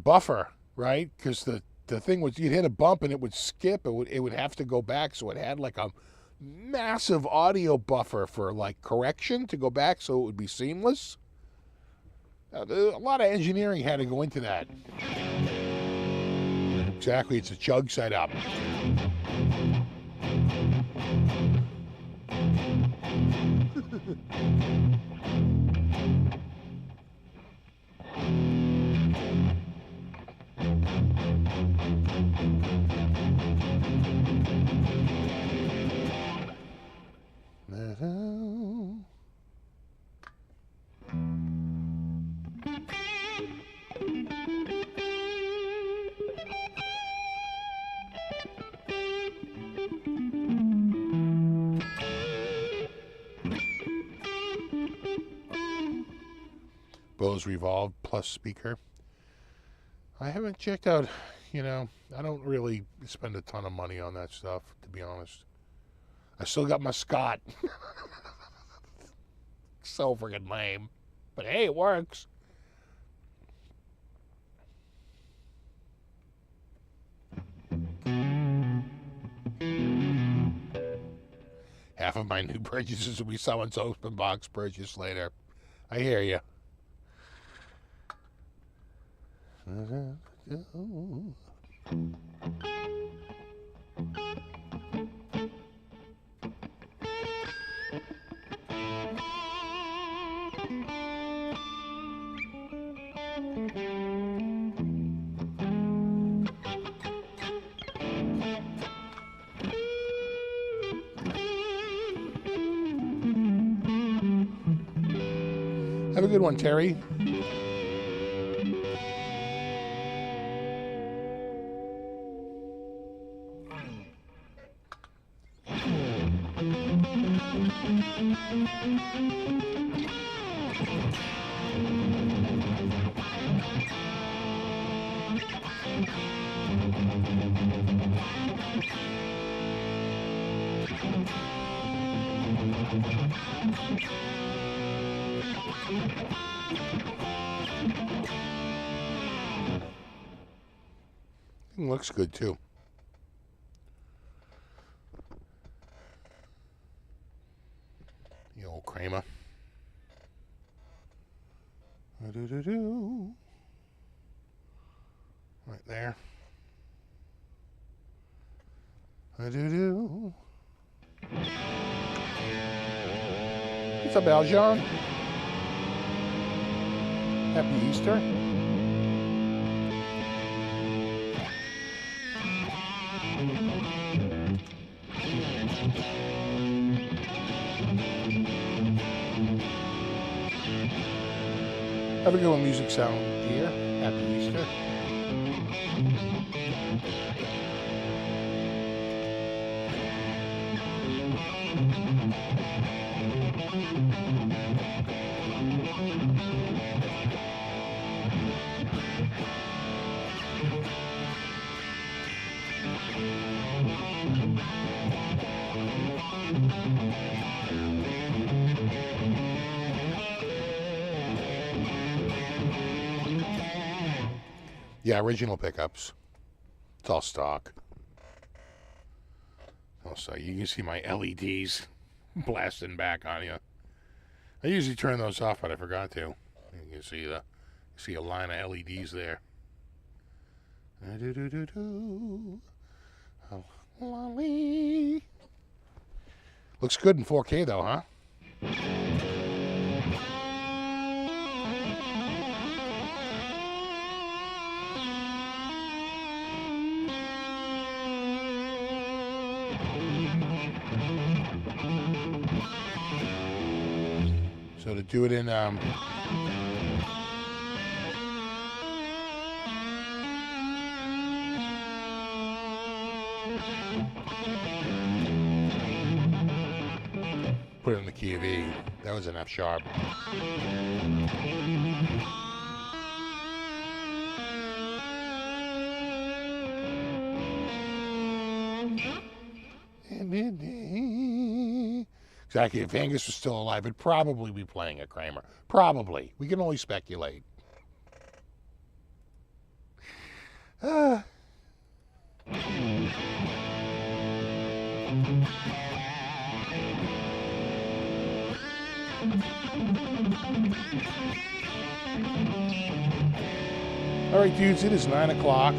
buffer, right? Because the thing was, you'd hit a bump and it would skip. It would have to go back. So it had like a massive audio buffer for like correction to go back so it would be seamless. A lot of engineering had to go into that. Exactly, it's a chug setup. Bose Revolve Plus speaker. I haven't checked out, I don't really spend a ton of money on that stuff, to be honest. I still got my Scott. So friggin' lame. But hey, it works. Half of my new purchases will be someone's open box purchase later. I hear you. Have a good one, Terry. Looks good too. The old Kramer. Right there. What's up, Aljon? Happy Easter. Have a good one, Music Sound here. Happy Easter. Yeah, original pickups. It's all stock. Also, you can see my LEDs blasting back on you. I usually turn those off, but I forgot to. You can see a line of LEDs there. Oh, lolly. Looks good in 4K though, huh? So to do it in put it in the key of E. That was an F sharp. Exactly. If Angus was still alive, it'd probably be playing a Kramer. Probably. We can only speculate. All right, dudes, it is 9 o'clock.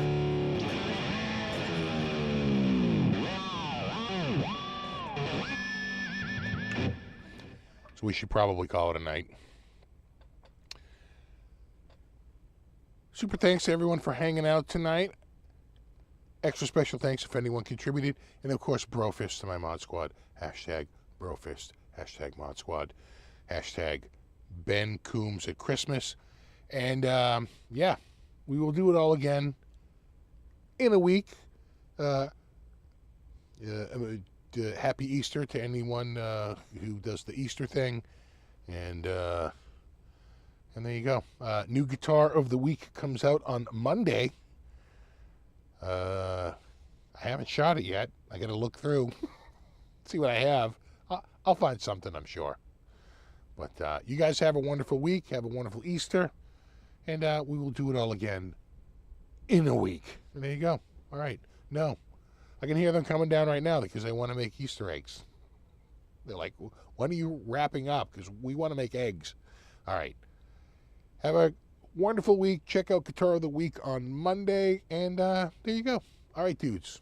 So we should probably call it a night. Super thanks to everyone for hanging out tonight. Extra special thanks if anyone contributed. And of course, Brofist to my mod squad. Hashtag Brofist. Hashtag mod squad. Hashtag Ben Coombs at Christmas. And yeah, we will do it all again in a week. Happy Easter to anyone who does the Easter thing. And there you go. New guitar of the week comes out on Monday. I haven't shot it yet. I got to look through, see what I have. I'll find something, I'm sure. But you guys have a wonderful week. Have a wonderful Easter. And we will do it all again in a week. And there you go. All right. No. I can hear them coming down right now because they want to make Easter eggs. They're like, when are you wrapping up? Because we want to make eggs. All right. Have a Wonderful week. Check out Guitar of the Week on Monday. And there you go. All right, dudes.